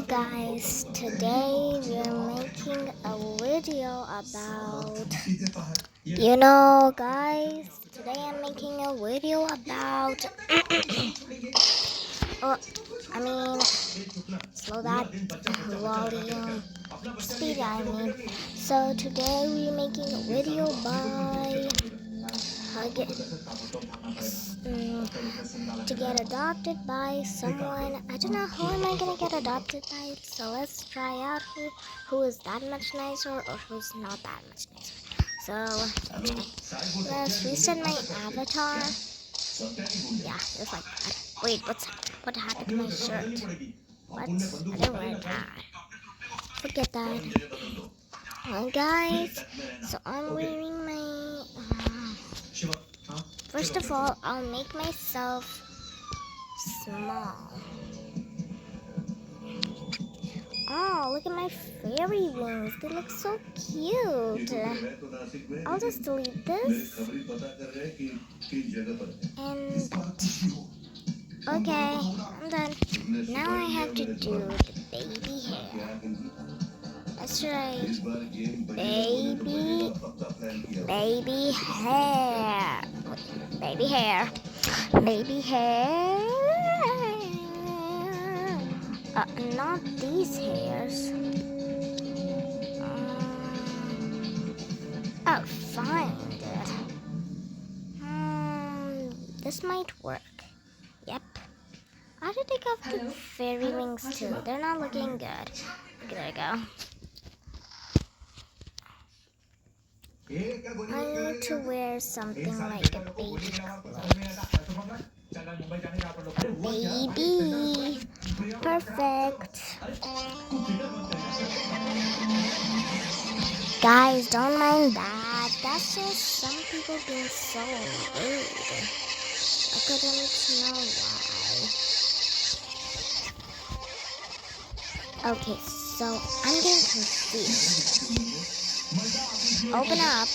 Guys, today we're making a video about guys, today I'm making a video about oh, I mean slow that volume speed I mean. So today we're making a video by to get adopted by someone. I don't know who am I gonna get adopted by, so let's try out who is that much nicer or who's not that much nicer. So okay, let's reset my avatar. Yeah, just like that. Wait, what happened to my shirt? What? I didn't wear that. Forget that. Alright guys, so I'm wearing my first of all, I'll make myself small. Oh, look at my fairy wings. They look so cute. I'll just delete this. And okay, I'm done. Now I have to do the baby hair. That's right. Baby hair. Baby hair. Baby hair. Not these hairs. I'll find it. This might work. Yep. I have to take off the fairy wings too. They're not looking good. Okay, there we go. I need to wear something like a baby clothes. Baby. Perfect. Guys, don't mind that. That's just some people being so rude. I couldn't know why. Okay, so I'm getting confused. Open up.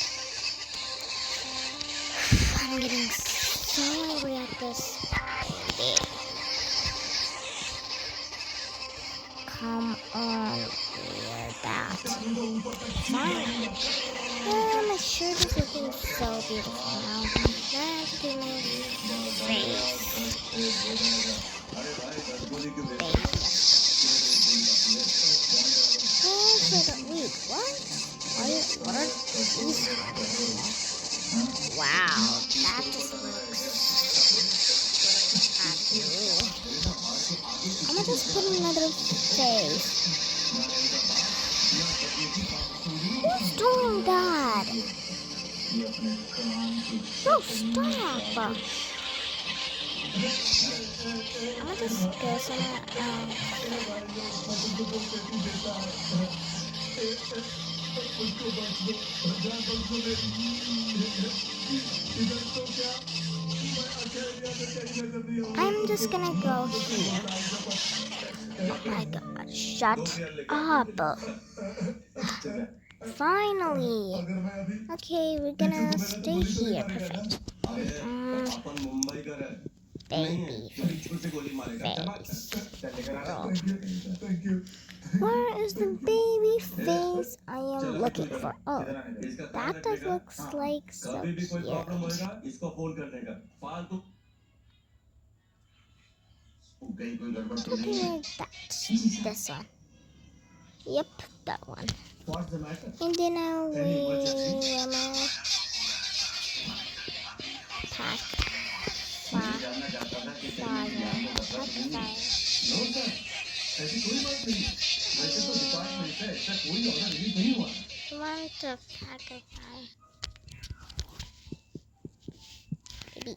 I'm getting so angry at this baby. Come on, wear that. Fine. My shirt is looking so beautiful now. Now I have to do my face. Wait, what are these? Wow, that just looks I'm gonna just put another face. Who's doing that? No, stop. I'm gonna just go somewhere. I'm just gonna go here. Oh my god, shut up. Finally. Okay, we're gonna stay here. Perfect. Baby face. Oh. Where is the baby face I am looking for? Oh, that does looks like so cute. Looking like that. This one. Yep, that one. And then I'll wear my pack. Want to pack a pie. Baby.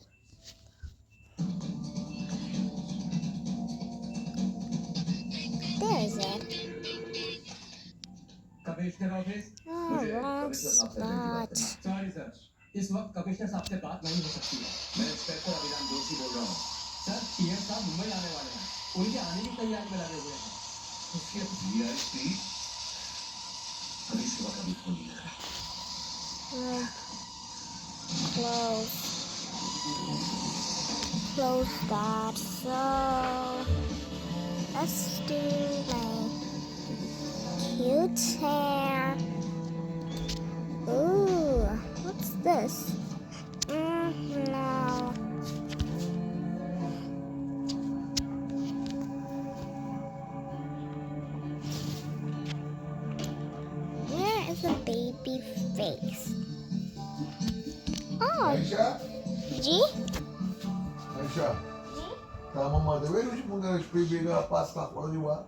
There is it. Oh, wrong spot. Sorry sir, इस वक्त commissioner साहब से बात नहीं हो सकती है। मैं इंस्पेक्टर अभिराम जोशी बोल रहा हूँ। सर, पीएम साहब मुंबई आने वाले हैं। उनके आने की तैयारी में लगे हुए हैं। उसके वीआईपी अभी सुबह कभी फोन नहीं लगा। Close that. So let's do my hair. Ooh, what's this? No. Where is the baby face? Oh, Aisha? G? Aisha? Tá, mamãe, vem hoje com os bebês a pasta para o ar.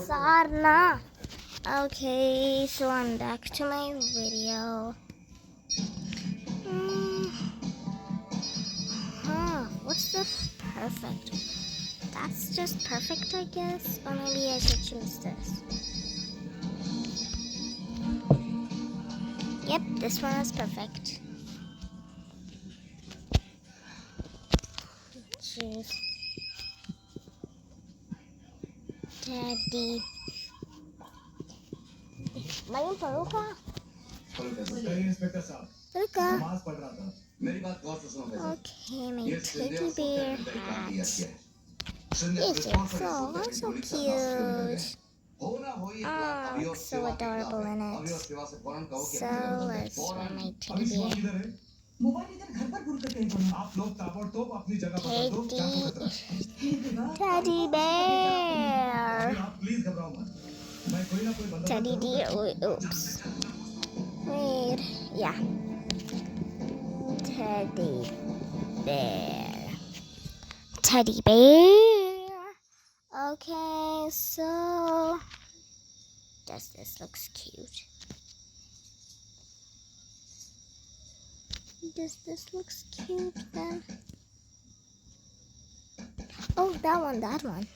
Sarna. Okay, so I'm back to my video. What's this? Perfect. That's just perfect, I guess. Or maybe I should choose this. Yep, this one is perfect. Choose Daddy. Mayroon peruka? Inspector साहब Peruka. नमाज पढ़ रहा था मेरी बात गौर से सुनो Faisal Okay, my ये teddy bear hat. Yes, you're so cute. Oh, so adorable in it. So let's try my teddy bear. Mobile इधर घर पर भूल कर कहीं बना आप लोग ताबड़तोड़ अपनी जगह पर दो क्या होता है Teddy bear. आप प्लीज घबराओ मत मैं कोई ना कोई बंदा Teddy dear. Oops. Wait. Yeah. Teddy bear. Teddy bear. Okay, so does this looks cute? Does this looks cute then? Oh, that one.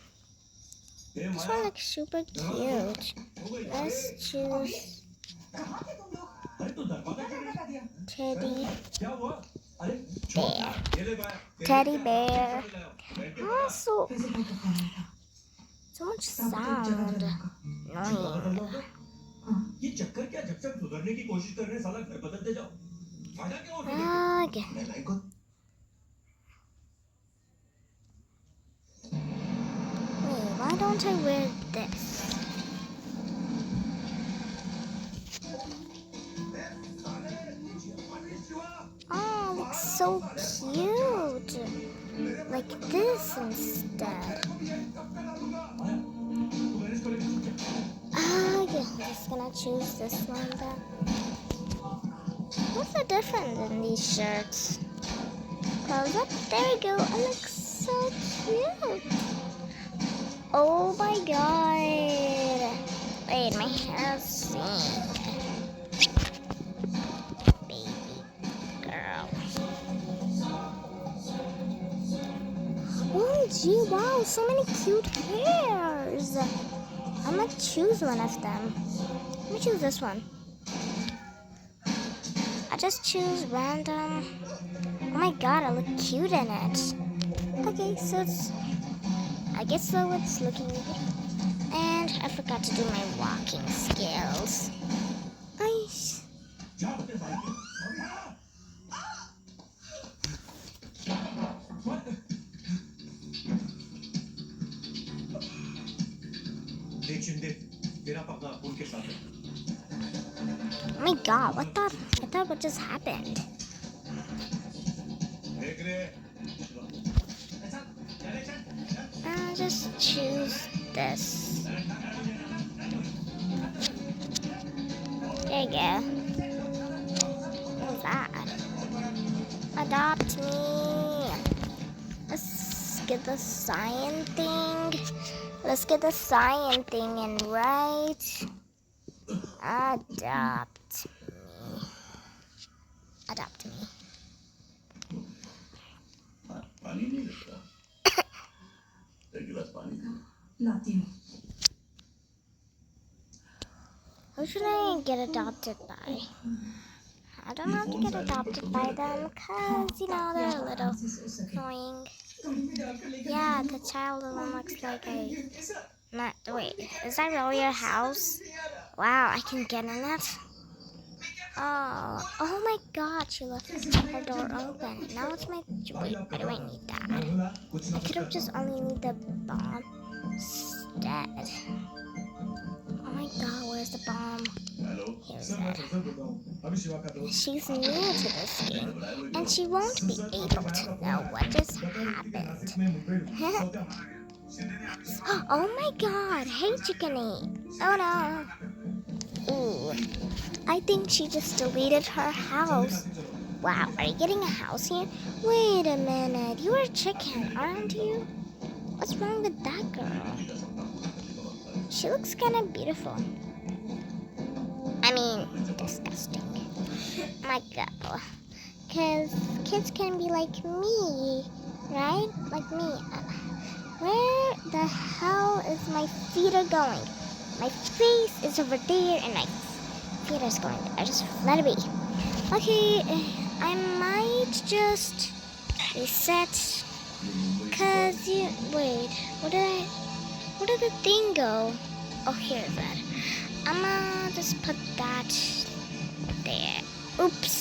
This one looks super cute. Let's choose Teddy bear. Teddy bear. Also, so much sound. Annoying. ये चक्कर क्या जब तक सुधरने की कोशिश कर रहे हैं साला घर बदलते जाओ फायदा क्या होता है Again. मैं लाइक को Wait, why don't I wear this? Oh, looks so cute. Like this instead. Yeah, I'm just gonna choose this one then. What's the difference in these shirts? Close up. There we go. It looks so cute. Oh my god. Wait, my hair's synced. Baby girl. Oh gee, wow, so many cute hairs. I'm gonna choose one of them. Let me choose this one. I just choose random. Oh my god, I look cute in it. Okay, so I guess so it's looking good. And I forgot to do my walking skills. Nice. Oh my god, I thought what just happened? I'll just choose this. There you go. What's that? Adopt me. Let's get the sign thing. Let's get the sign thing and write. Adopt me. Adopt me. पानी नहीं लगता एक गिलास पानी दे लाती हूँ Who should I get adopted by? I don't have to get adopted by them because, you know, they're a little annoying. Yeah, the child of them looks like a... Not, wait, is that really your house? Wow, I can get in it? Oh my god, she left her door open. Now it's my... Wait, why do I need that? कुछ I ना could have just only need the bomb instead. Oh my god, where's the bomb? Hello Here's sir मैं it. फजल बोल रहा हूँ अभी शिवा का दोस्त She's new to this game, and she won't be able to know what just happened. Oh my god, hey chickeny. Oh no. Ooh, I think she just deleted her house. Wow, are you getting a house here? Wait a minute, you're a chicken, aren't you? What's wrong with that girl? She looks kind of beautiful. I mean, disgusting. My girl. Because kids can be like me, right? Like me. Where the hell is my feet are going? My face is over there and my feet is going there. Just let it be. Okay, I might just reset. Cause you, wait, where did the thing go? Oh, here's that. I'ma just put that there. Oops.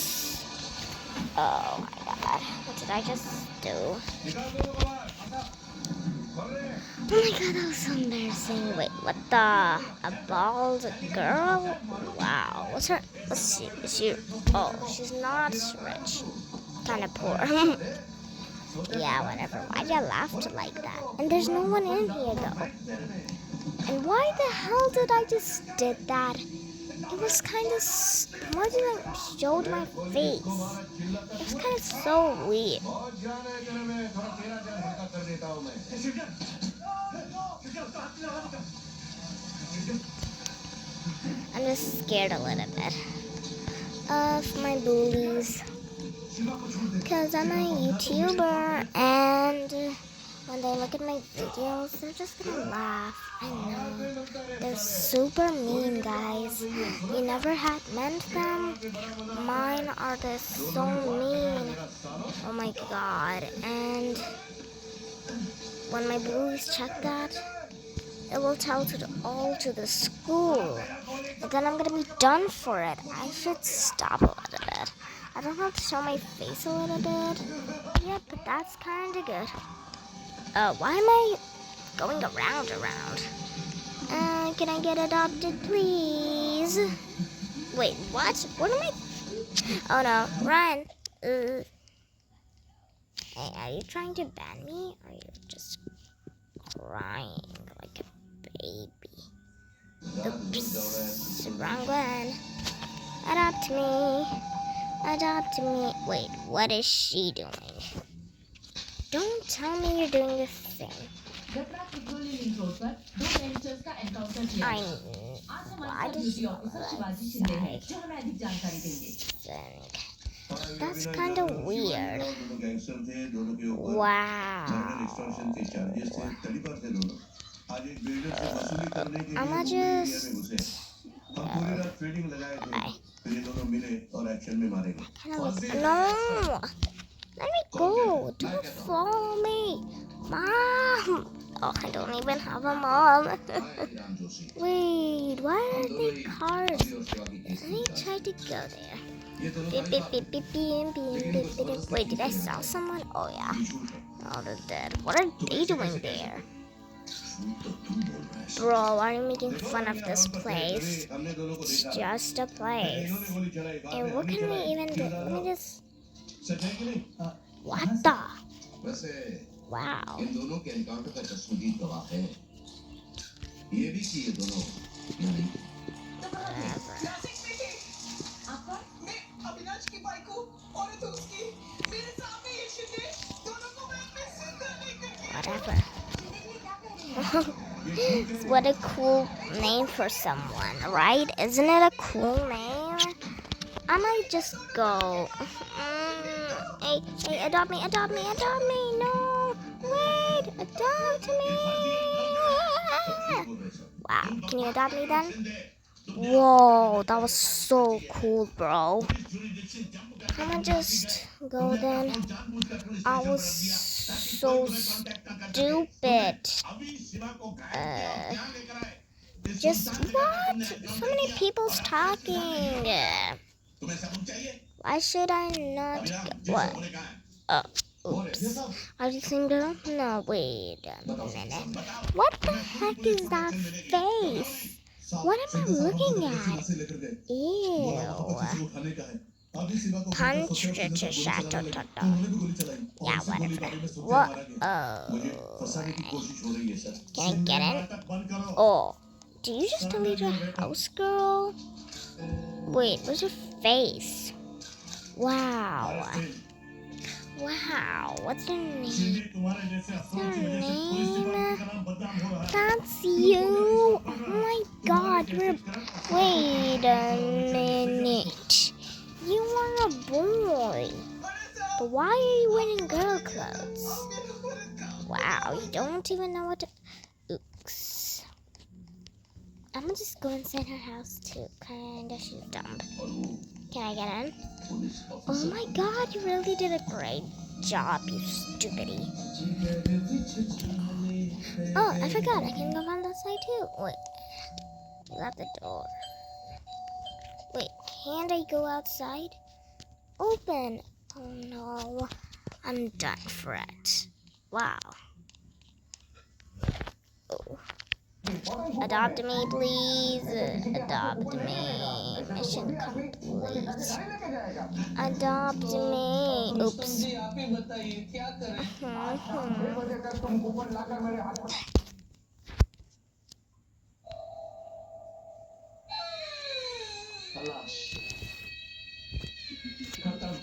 Oh my god. What did I just do? Oh my god, that was so embarrassing. Wait, what the? A bald girl? Wow. What's her? Let's see. Is she? Oh, she's not rich. Kinda poor. Yeah, whatever. Why'd you laugh like that? And there's no one in here though. And why the hell did I just did that? It was kind of. Why did I showed my face? It was kind of so weird. I'm just scared a little bit of my bullies. Because I'm a YouTuber and when they look at my videos, they're just gonna laugh. I know. They're super mean, guys. You never had met them? Mine are just so mean. Oh my god. And when my bullies check that, it will tell all to the school. And then I'm gonna be done for it. I should stop a little bit. I don't have to show my face a little bit. Yep, but that's kind of good. Why am I going around? Can I get adopted, please? Wait, what? What am I? Oh no, run! Hey, are you trying to ban me, or are you just crying like a baby? Oops, wrong one. Adopt me. Wait, what is she doing? Don't tell me you're doing this thing. I why does she That's kind of weird. Wow. I'ma just bye. No, let me go. Don't follow me, Mom. Oh, I don't even have a mom. Wait, why are they cars? Let me try to go there. Beep, beep, beep, beep, beep, beep, beep, beep. Wait, did I saw someone? Oh yeah. Oh, they're dead. What are they doing there? Bro, are you making fun of this place? It's just a place. And what can we even do? Let me just... What the? Wow. इन दोनों के encounter का चश्मदीद गवाह है ये भी कि ये दोनों नहीं मैं अविनाश की बाइक को और तो उसकी मेरे सामने ये शिंदे दोनों को मैं अपने जिंदा लेकर Whatever. What a cool name for someone, right? Isn't it a cool name? I might just go. Hey, adopt me. No, wait, adopt me. Wow, can you adopt me then? Whoa, that was so cool, bro. I'ma just go then. I was so stupid. Just what? So many people's talking. Why should I not get what? Oh, Oops. Are you seeing girl? No, wait a minute. What the heck is that face? What am I looking at? Ew. Punch. Yeah, whatever. What? Oh. Can I get in? Oh. Did you just delete your house, girl? Wait, where's your face? Wow. Wow. What's your name? What's your name? That's you. Oh my god, you're... Wait a minute. You are a boy. But why are you wearing girl clothes? Wow, you don't even know what to... Oops. I'm gonna just go inside her house too. Kinda, she's dumb. Can I get in? Oh my god, you really did a great job, you stupidity. Oh, I forgot, I can go on that side too. Wait, you got the door. Wait, can't I go outside? Open. Oh no, I'm done for it. Wow. Oh. Adopt me, please. Adopt me. Mission complete. Adopt me. Oops. खत्म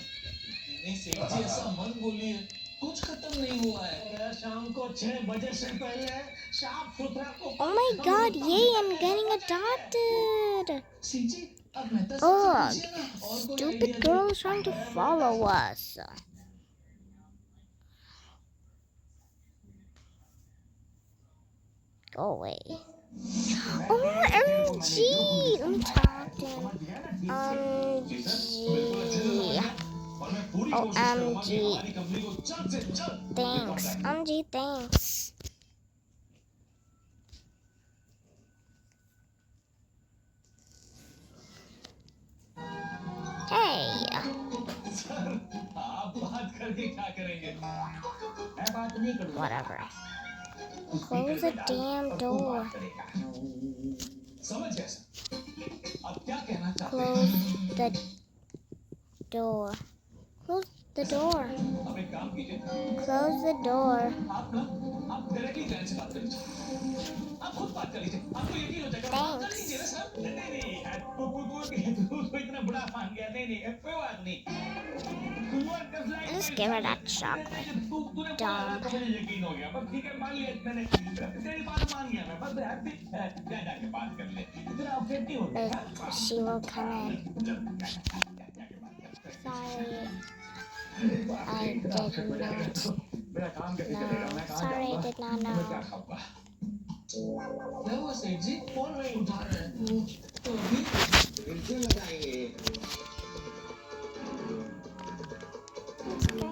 नहीं सेठ जी ऐसा मत बोलिए कुछ खत्म नहीं हुआ है शाम को 6 बजे से पहले साफ सुथरा को Oh my god, yay, I'm getting adopted. सेठ जी अब मेहता Oh, से ना और कोई stupid girl is trying to follow us. Go away. OMG! Let me talk to him. OMG. Thanks. OMG, thanks. Hey. आप बात करके क्या करेंगे मैं बात नहीं करूंगा Whatever. Close the damn door. समझ गया सर अब क्या कहना चाहते Close the door. Close the door. अब एक काम कीजिए Close the door. आप डायरेक्टली जान से बात कर लीजिए आप खुद बात कर लीजिए आपको यकीन हो जाएगा बात कर लीजिए ना सर नहीं तू इतना बड़ा मान गया नहीं कोई बात नहीं Just give her that chocolate. Dumb. मुझे यकीन हो गया बस ठीक है मान लिया मैंने तेरी बात मान गया मैं बस हैप्पी जाके बात कर ले इतना अपडेट नहीं हो She will come in. Sorry. I did not. मेरा काम कैसे चलेगा मैं कहां Sorry, I did not know. क्या हुआ सेठ जी फोन नहीं उठा रहे तो अभी बिल्कुल लगाएंगे Okay.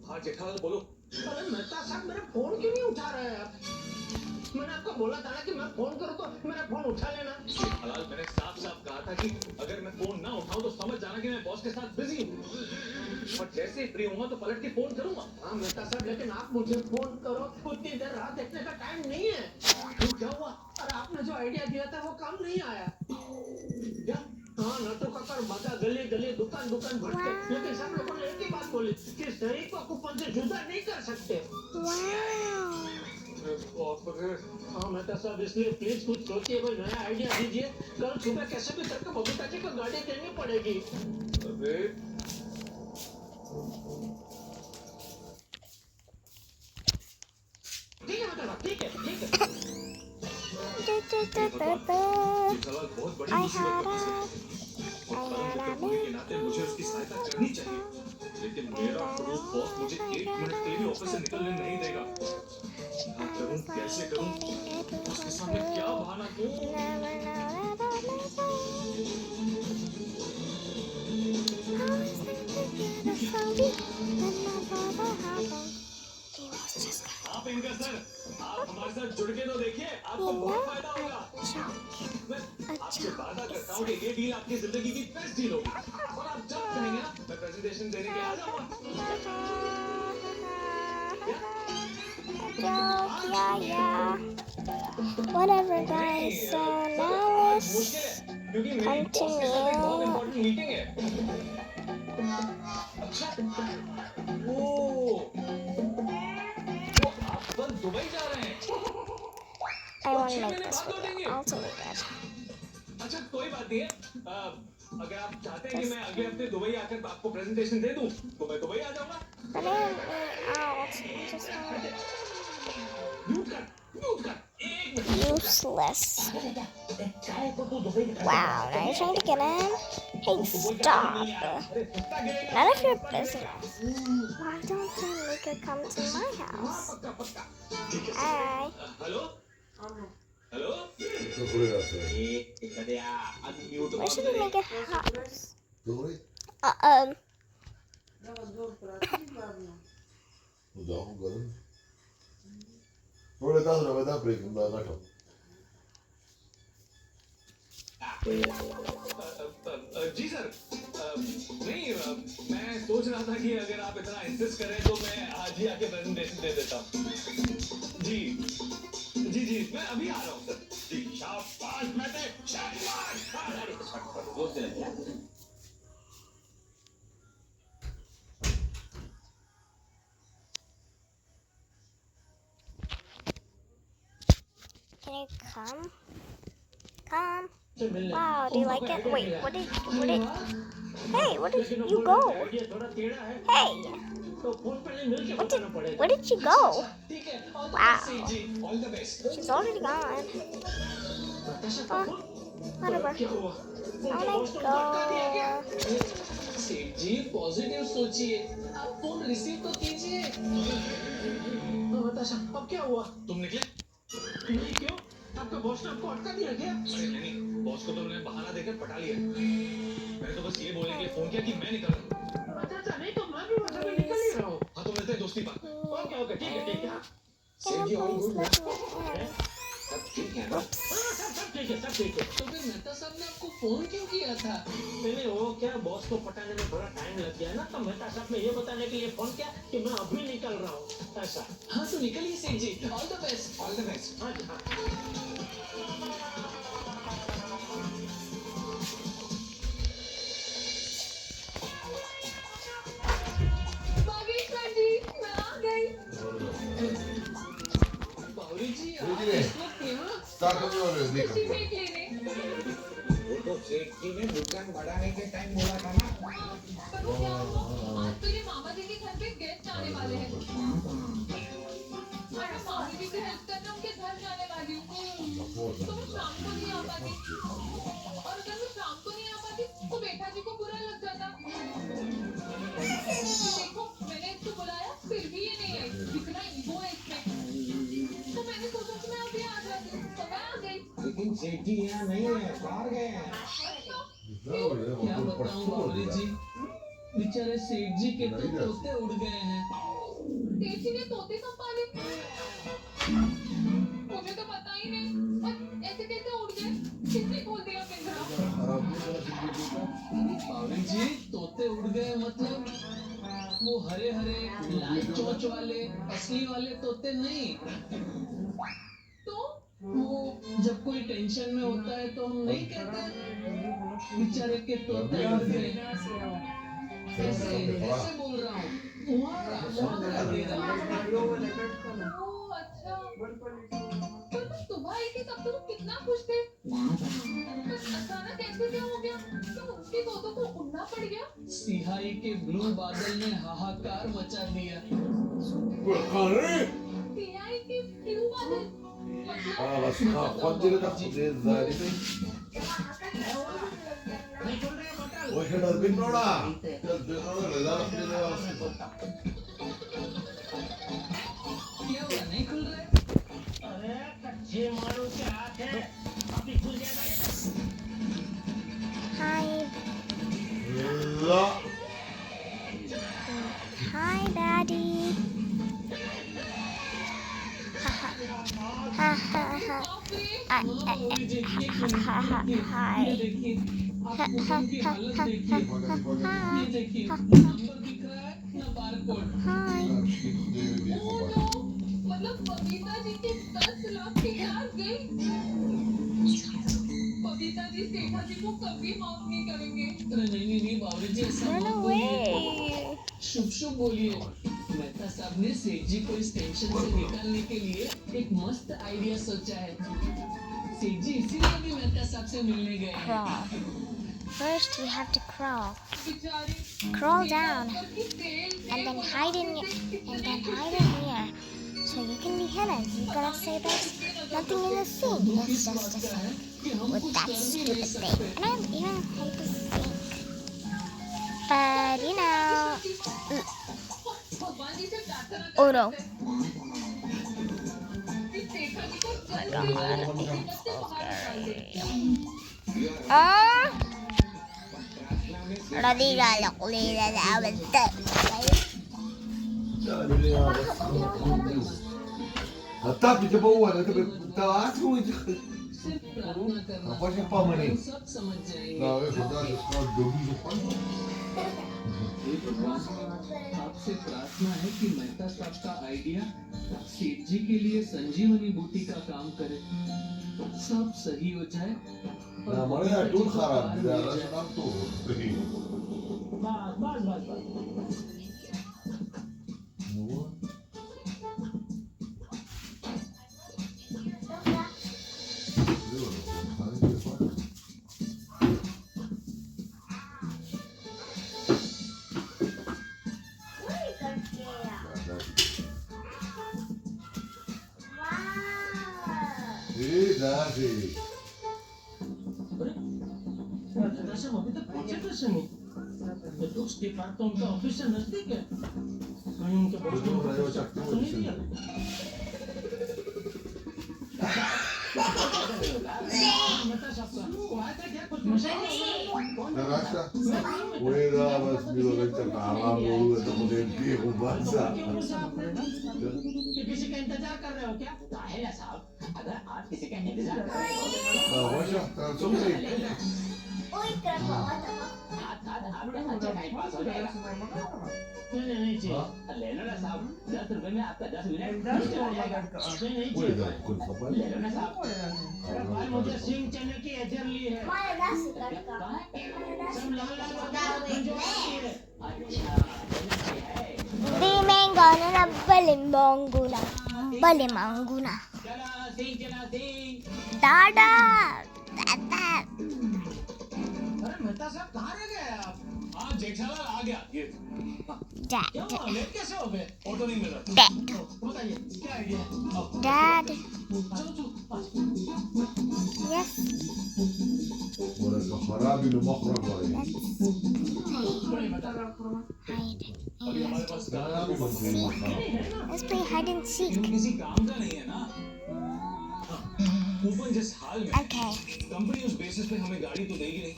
हाँ जेठालाल बोलो अरे मेहता साहब मेरा फोन क्यों नहीं उठा रहे हैं आप मैंने आपको बोला था ना कि मैं फोन करूँ तो मेरा फोन उठा लेना जेठालाल मैंने साफ साफ कहा था कि अगर मैं फोन ना उठाऊं तो समझ जाना कि मैं बॉस के साथ बिजी हूँ और जैसे ही फ्री होऊंगा तो पलट के फोन करूंगा हाँ मेहता साहब लेकिन आप मुझे फोन करो उतनी देर राह देखने का टाइम नहीं है क्यों क्या हुआ और आपने जो आइडिया दिया था वो काम नहीं आया क्या हाँ नटू काकर बागा गली गली दुकान दुकान भटके लेकिन सब लोगों ने एक ही बात बोली कि शरीर को कूपन से जुदा नहीं कर सकते हाँ मेहता साहब इसलिए प्लीज कुछ सोचिए कोई नया आइडिया दीजिए कल सुबह कैसे भी करके बबीता जी को गाड़ी देनी पड़ेगी अरे ठीक है मतलब ठीक है I had मुझे उसकी सहायता करनी चाहिए लेकिन मेरा क्रूज बॉस मुझे 1 मिनट के लिए भी ऑफिस से निकलने नहीं देगा क्या करूं कैसे करूं उसके सामने क्या बहाना दूं आप इनका सर आप हमारे साथ जुड़ के तो देखिए, आपको बहुत फायदा होगा। मैं आपसे वादा करता हूँ कि ये डील आपकी जिंदगी की बेस्ट डील होगी, और आप जब कहेंगे ना, मैं प्रेजेंटेशन देने के आ जाऊंगा। Yeah. Whatever, guys. So now let's क्योंकि मेरी बॉस के साथ एक बहुत continue. इंपॉर्टेंट मीटिंग है। अच्छा, वो आप कल दुबई जा रहे हैं? I want to make this video automated. अच्छा, कोई बात नहीं है। अगर आप चाहते हैं कि मैं अगले हफ्ते दुबई आकर आपको प्रेजेंटेशन दे दूं, तो मैं दुबई आ जाऊंगा। But I don't out. Just mute कर, एक minute. useless. Wow, now you're trying to get in? Hey, stop. None of your business. Why don't you make her come to my house? Hi. Hello, hello. तो पूरे रास्ते Where should we make a house? दोरे जाऊं गरम थोड़े 10 रुपए दा break दा काटो जी सर, नहीं, मैं सोच रहा था कि अगर आप इतना इंसिस्ट करें तो मैं आज ही आके प्रेजेंटेशन दे देता हूँ। जी जी जी, मैं अभी आ रहा हूँ सर। जी, शाबाश बेटे, शाबाश। वो से Can you come? Come. Wow, do you like it? Wait, what did Hey, where did you go? Hey, where did she go? Wow, she's already gone. Oh, whatever. I wanna go. सेठ जी, positive सोचिए, आप phone receive तो कीजिए। नताशा, अब क्या हुआ? तुम निकले? नहीं, क्यों? आपका बॉस ने आपको अटका दिया क्या? अरे नहीं, बॉस को तो मैंने बहाना देकर पटा लिया। मैंने तो बस ये बोलने के लिए फोन किया कि मैं निकल रहा हूँ। अच्छा, नहीं तो मैं भी वैसे में निकल ही रहा हूँ। हाँ, तो मिलते हैं दोस्ती बात। ओके, ठीक है। सेठ जी, ऑल गुड है? सब ठीक है ना? सब ठीक है। तो फिर मेहता साहब ने आपको फोन क्यों किया था? मैंने वो क्या, बॉस को पटाने में थोड़ा टाइम लग गया ना, तो मेहता साहब ने ये बताने के लिए फोन किया कि मैं अभी निकल रहा हूँ। ऐसा। हाँ, तो निकलिए सेठ जी। All the best. हाँ जी, हाँ। बावरी जी, आप इस वक्त यहाँ? स्टार्ट करने वाले देख वो तो सेठ जी ने दुकान बढ़ाने के टाइम बोला था ना। आज तो ये मामा जी के घर पे गेस्ट आने वाले हैं। मैं मामा जी की हेल्प करने उनके घर जाने वाली हूँ। तो मैं शाम को नहीं आ पाती, और अगर मैं शाम को नहीं आ पाती तो बेटा जी को बुरा लग जाता। देखो, मैंने इसको बुलाया, फिर भी ये नहीं आई। कितना ईगो है इसमें। तो मैंने सोचा कि मैं अभी आ जाती, तो मैं आ गई। लेकिन सेठ जी यहाँ नहीं है, बाहर गए हैं। क्या बताऊं बावरी जी, बेचारे सेठ जी के तो तोते उड़ गए हैं। सेठ जी ने तोते कब पाले? मुझे तो पता ही नहीं। और ऐसे कैसे उड़ गए? किसने खोल दिया पिंजरा? बावरी जी, तोते उड़ गए मतलब वो हरे हरे लाल चोंच वाले असली वाले तोते नहीं। तो वो जब कोई टेंशन में होता है तो हम नहीं कहते बेचारे के तोते उड़ गए। ऐसे बोल रहा हूँ। दे रहा हूँ। ओह अच्छा। पर तुम सुबह आई थी तब तो तुम कितना खुश थे। पर अचानक ऐसे क्या हो गया? तुम उनके तोतों को उड़ना पड़ गया? सिहाई के ब्लू बादल ने हाहाकार मचा दिया। सिहाई के ब्लू बादल? बस पंचले का दे जारी वो शेडर बिन नोड़ा ले जा अपने क्या हुआ, नहीं खुल रहे? अरे कच्चे मारो के हाथ है, अभी खुल जाएगा ये। Hi, Daddy. बाप रे hi. ये देखिए आप कुसुम की हालत देखिए Hi. ये देखिए नंबर दिख रहा है ना बारकोड Hi. ओ नो मतलब बबीता जी की 10 लाख की कार गई बबीता जी सेठा जी को कभी माफ नहीं करेंगे अरे नहीं बाबूजी जी ऐसा Run मत बोलिए away. शुभ शुभ बोलिए मेहता साहब ने सेठ जी को इस टेंशन से निकालने के लिए एक मस्त आइडिया सोचा है सेठ जी इसीलिए भी मेहता साहब से मिलने गए हैं Crawl. First, we have to crawl. बेचारी Crawl down. ऊपर की तेल And then hide in here. So you can be hidden. You gotta say there's nothing in the sink. It's just a sink. With that stupid thing. And I don't even hate the sink. But you know. भगवान जी से प्रार्थना Oh no. कि सेठा जी को जल्द से जल्द मुसीबत से बाहर निकाल दे Oh. Nadigalak ulit na namin אתה פתאום הוא, אתה עצמו את זה. सिर्फ प्रार्थना करना apa sih pamani? हम सब समझ जाएंगे Nah, sudah sekarang demi depan. हे भगवान आपसे प्रार्थना है कि मेहता साहब का आइडिया सेठ जी के लिए संजीवनी बूटी का काम करे सब सही हो जाए और Namanya बबीता जी Dul को Kharam, कार dia मिल ada जाए। senang tuh. बस Dah sih. दर्शन अभी तक पहुंचे कैसे नहीं तो दोस्त के पास तो उनका ऑफिस से नजदीक है कहीं उनके बॉस ने Betul, saya cak तो tuh नहीं di sini. दिया बता सकता वो आया था क्या कुछ मसाला कौन Nah, rasa. Weda mas bilo lencang alam dulu atau kemudian dia bahasa. कि किसी का इंतजार कर रहे हो क्या ताहिला साहब अगर आप किसी का इंतजार कर रहे हो Nah, masya, langsung sih. हाथ आपका अच्छा टाइम पास हो जाएगा नहीं चाहिए ले लो ना साहब 10 रुपए में आपका 10 मिनट हो जाएगा नहीं चाहिए Weda, kun kapan? ले लो ना साहब भाई मुझे सिंह चने की अजर ली है सब लाल लाल जो आती है अच्छा Di menggono na balimbonguna. Balimanguna. चला सिंह Dada. Dada. अरे मेहता साहब कहाँ रह गए आप हाँ जेठालाल आ गया ये Dad. क्यों लेट कैसे हो गए ऑटो नहीं मिल रहा Dad. बताइए क्या आइडिया है Dad. चलो चलो Yes. Mereka harabi lu makhraj lagi. Hide. अभी हमारे पास car Kami bantu makan. Let's play hide and ये seek. किसी काम का नहीं है ना ऊपर जिस हाल में Okay. कंपनी उस बेसिस पे हमें गाड़ी तो देगी नहीं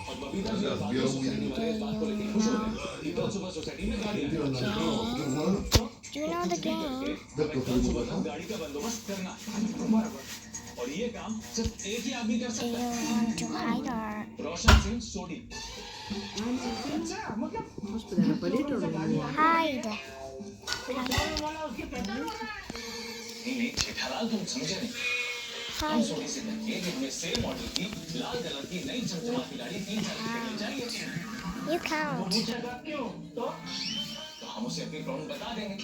और बबीता जी Biar बात biar सोसाइटी वाले इस बात को लेकर खुश हो गए कि कल सुबह सोसाइटी में गाड़ी Dia आएगी। nanti kalau Do you know the game? dekat कल rumah सुबह kan. तक गाड़ी का बंदोबस्त करना बराबर और ये काम सिर्फ एक ही आदमी कर Do सकता you है want to hide or? Roshan Singh Sodhi Hide. वाला उसके पैदल हो रहा है नहीं जेठालाल तुम समझे नहीं हम Hide. सोनी से कहेंगे कि हमें सेम मॉडल की लाल कलर की नई चमचमाती गाड़ी 3 साल के मिल जाएगी You count. पूछेगा क्यों तो तो हम उसे अपनी प्रॉब्लम बता देंगे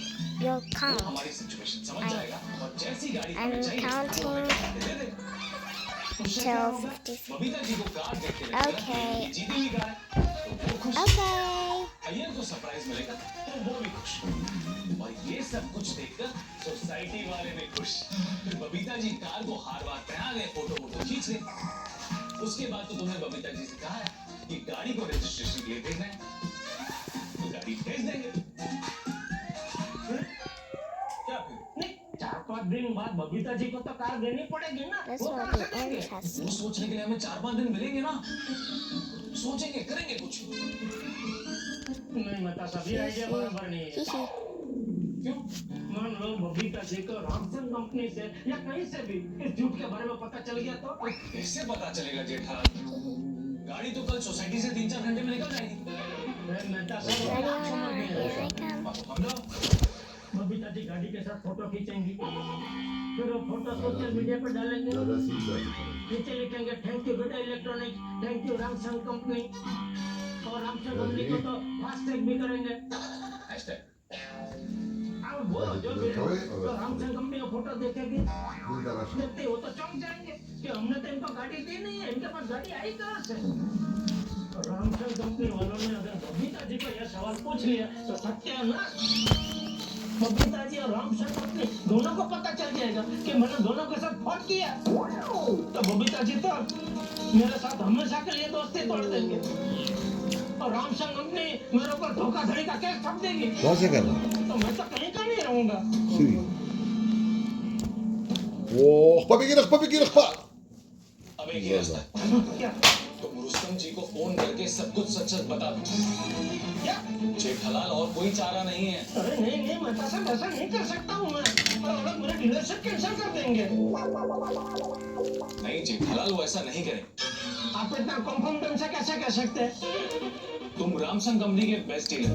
You'll वो count. हमारी सिचुएशन समझ जाएगा और जैसी गाड़ी I'm हमें चाहिए counting वो हमें दे देगा till 50. बबीता जी को कार देखते Okay. ये जीती हुई कार है तो वो खुश Okay. अय्यर को सरप्राइज मिलेगा तो वो भी खुश और ये सब कुछ देखकर सोसाइटी वाले भी खुश फिर बबीता जी कार को हार वार पहना गए फोटो खींच ले उसके बाद तो तुम्हें बबीता जी से कहा है कि गाड़ी को रजिस्ट्रेशन के लिए भेजना है तो गाड़ी भेज देंगे क्या फिर नहीं 4-5 दिन बाद बबीता जी को तो कार देनी पड़ेगी ना This वो will कहाँ be से देंगे interesting. वो सोचने के लिए हमें 4-5 दिन मिलेंगे ना सोचेंगे करेंगे कुछ नहीं बता सब ये आइडिया बराबर नहीं है Hee hee. क्यों? मान लो बबीता जी को रामसन कंपनी से या कहीं से भी इस झूठ के बारे में पता चल गया तो? कैसे पता चलेगा जेठा? गाड़ी तो कल सोसाइटी से 3-4 घंटे में निकल जाएगी। मेहता Ready साहब or not, here I come. हम लोग बबीता जी गाड़ी के साथ फोटो खींचेंगी, फिर वो फोटो सोशल मीडिया पर डालेंगे, दादा सीधा सीधा। नीचे लिखेंगे thank you good electronic, thank you Ramson company, और रामसन कंपनी को तो फास्टैग भी करेंगे। हैशटैग अब वो जो भी तो रामसन कंपनी का फोटो देखेगी, उल्टा रास्ता। देखते वो तो चौंक जाएंगे कि हमने तो इनको गाड़ी दी नहीं है, इनके पास गाड़ी आई कहाँ से? और रामसन कंपनी वालों ने अगर बबीता जी को यह सवाल पूछ लिया तो सत्यानाश। बबीता जी और रामसन कंपनी दोनों को पता चल जाएगा कि मैंने दोनों के साथ फ्रॉड किया। तो बबीता जी तो मेरे साथ हमेशा के लिए दोस्ती तोड़ देंगे और रामसन कंपनी मेरे ऊपर धोखाधड़ी का केस ठोक देगी। कौन से करना? तो मैं तो कहीं का नहीं रहूंगा। Sim. Oh, papikirख pa. अब एक ही रास्ता है। क्या? तुम रुस्तम जी को फोन करके सब कुछ सच सच बता दो। क्या? जेठालाल और कोई चारा नहीं है। अरे नहीं मैं ऐसा नहीं कर सकता हूँ मैं। और लोग मेरे डीलरशिप कैंसिल कर देंगे। नहीं जेठालाल वो ऐसा नहीं करें। आप इतना कॉन्फिडेंस से कैसे कह सकते हैं? तुम रामसन कंपनी के बेस्ट डीलर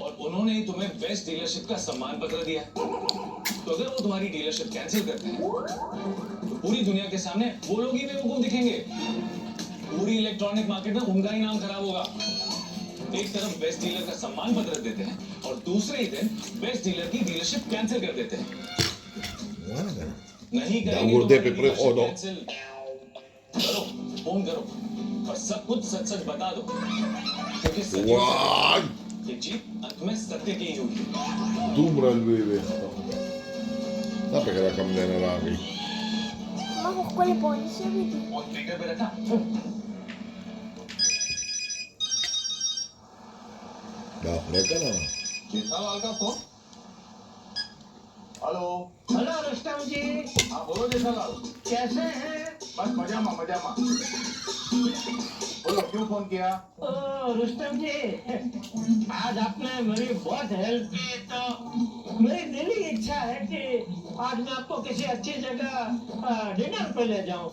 और उन्होंने ही तुम्हें बेस्ट डीलरशिप का सम्मान पत्र दिया। तो अगर वो तुम्हारी डीलरशिप कैंसिल करते हैं तो पूरी दुनिया के सामने वो लोग ही बेवकूफ दिखेंगे। पूरी इलेक्ट्रॉनिक मार्केट में उनका ही नाम खराब होगा। एक तरफ बेस्ट डीलर का सम्मान पत्र देते हैं और दूसरे ही दिन बेस्ट डीलर की डीलरशिप कैंसिल कर देते हैं। नहीं करेंगे गुर्दे तुम्हारी पे डीलरशिप दो। कैंसिल। करो फोन करो और सब कुछ सच सच बता दो क्योंकि सदियों Wag! से ये जीत अंत में सत्य की ही होगी। Dumbra il bebe. Sappi che la cambiare l'avi. Ma con quelle polizze vedi? और स्पीकर पे रखा। Da, reka na. जेठालाल का फोन। हेलो हेलो रुस्तम जी, हाँ बोलो जेठालाल। कैसे हैं? बस मजामा मजामा। बोलो क्यों फोन किया? ओ रुस्तम जी, आज आपने मेरी बहुत हेल्प की तो मेरी दिली इच्छा है कि आज मैं आपको किसी अच्छी जगह डिनर पे ले जाऊं।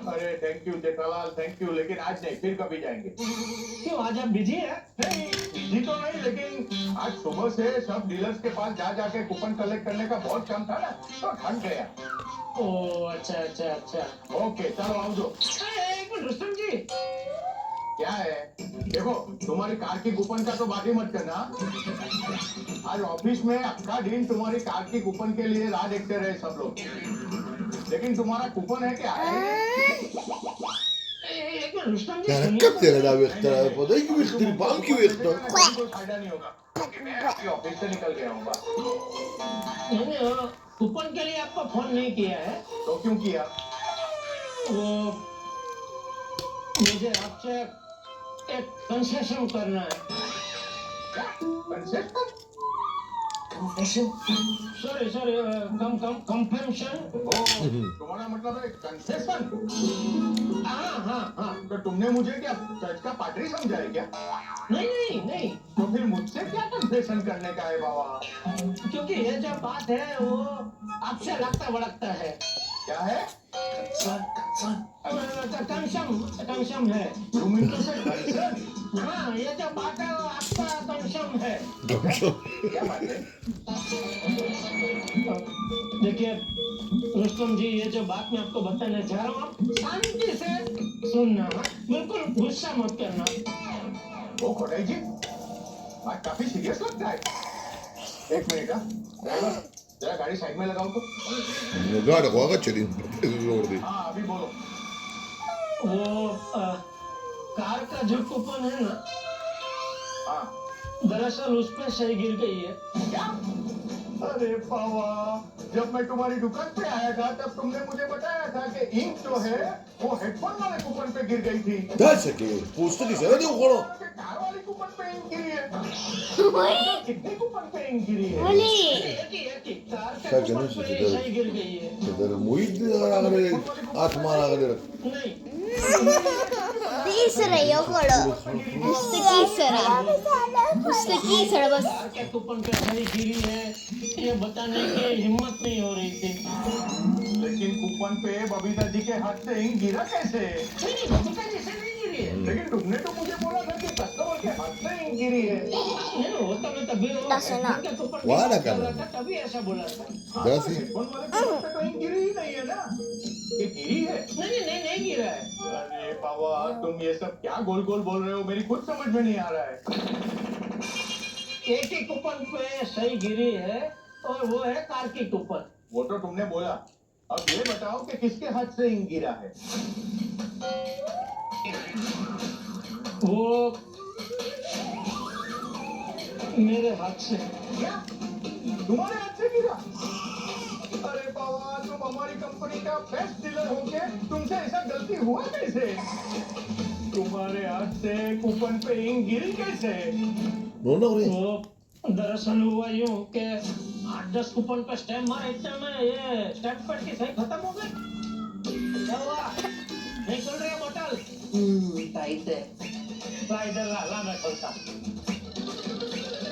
अरे thank you Jethalal thank you, लेकिन आज नहीं, फिर कभी जाएंगे। क्यों आज आप बिजी हैं? नहीं बिजी तो नहीं, लेकिन आज सुबह से सब डीलर्स के पास जा जाके कूपन कलेक्ट करने का बहुत काम था ना, तो थक गया। ओ अच्छा। ओके चलो आओ जो। एक मिनट रुस्तम जी, क्या है? देखो तुम्हारी कार की कूपन का तो बात ही मत करना। आज ऑफिस में अक्का दिन तुम्हारी कार की कूपन के लिए राह देखते रहे सब लोग, लेकिन तुम्हारा कूपन है क्या? एक मिनट रुस्तम जी, Ja, सुनिए kap tere da vekta. Podaj ki vekta, bam ki vekta. कोई फायदा नहीं होगा क्योंकि मैं आपकी ऑफिस से निकल गया हूँ। मैंने कूपन के लिए आपको फोन नहीं किया है। तो क्यों किया? वो मुझे आपसे एक कंसेशन करना है। कंसेशन? Sorry confession. तुम्हारा मतलब है कंसेशन? हाँ। तो तुमने मुझे क्या चर्च का पादरी समझा है क्या? नहीं, तो फिर मुझसे क्या कंसेशन करने का है बाबा? क्योंकि ये जो बात है वो आपसे लगता भड़कता है। क्या है? कंसम है। You mean to say concern? हाँ, ये जो बात है वो आपका कंसम है। क्या बात है? देखिए रुस्तम जी, ये जो बात मैं आपको बताने जा रहा हूँ आप शांति से सुनना, बिल्कुल गुस्सा मत करना। वो खोटाई जी आज काफी सीरियस लगता है। एक मिनट ड्राइवर जरा गाड़ी साइड में लगाओ तो। Guarda, qua c'è l'insordi. हाँ अभी बोलो। वो कार का जो कूपन है ना, हाँ दरअसल उस पे सही गिर गई है। क्या? अरे पावा, जब मैं तुम्हारी दुकान पे आया था तब तुमने मुझे बताया था कि इंक जो है वो हेडफोन वाले कूपन पे गिर गई थी। Dai, che posto di sera di un culo. Car वाली कूपन पे इंक गिरी है। Oi? कितने कूपन पे इंक गिरी है? Oli! एक ही कार क्या के कहना कूपन पे चाहिए? सही गिर गई है। C'è del muid agare atman agare. नहीं, सरळ यो कोडो पुस्तकी सरळ पुस्तकी सरळ बस कार के कूपन पे सही गिरी है ये बताने की हिम्मत नहीं हो रही थी। लेकिन कूपन पे बबीता जी के हाथ से इंक गिरा कैसे? नहीं, बबीता जी से नहीं गिरी है। लेकिन तुमने तो मुझे बोला था कि कस्टमर के हाथ से इंक गिरी है। नहीं, वो तो मैं तभी वो सुना। हेडफोन के कूपन वाह, के ना साथ कर रहा करना। था, तभी ऐसा बोला था। जरा सी हेडफोन वाले के हाथ से तो इंक गिरी ही नहीं है ना? ये गिरी है? नहीं गिरा है। अरे बाबा, तुम ये सब क्या गोल गोल बोल रहे हो? मेरी खुद समझ में नहीं आ रहा है। एक ही कूपन पे सही गिरी है और वो है कार की कूपन। वो तो तुमने बोला। अब ये बताओ कि किसके हाथ से इंक गिरा है? वो मेरे हाथ से। क्या? तुम्हारे हाथ से गिरा? अरे बाबा, तुम हमारी कंपनी का बेस्ट डीलर होके तुमसे ऐसा गलती हुआ कैसे? तुम्हारे हाथ से कूपन पे इंक गिरी कैसे? बोल ना रे वो दरअसल हुआ यूं कि 8-10 कूपन पे स्टैम्प मारे इतने में ये स्टैम्प पैड की सही खत्म हो गई। क्या हुआ? नहीं खोल रही है बोतल? टाइट है। ला इधर ला मैं खोलता।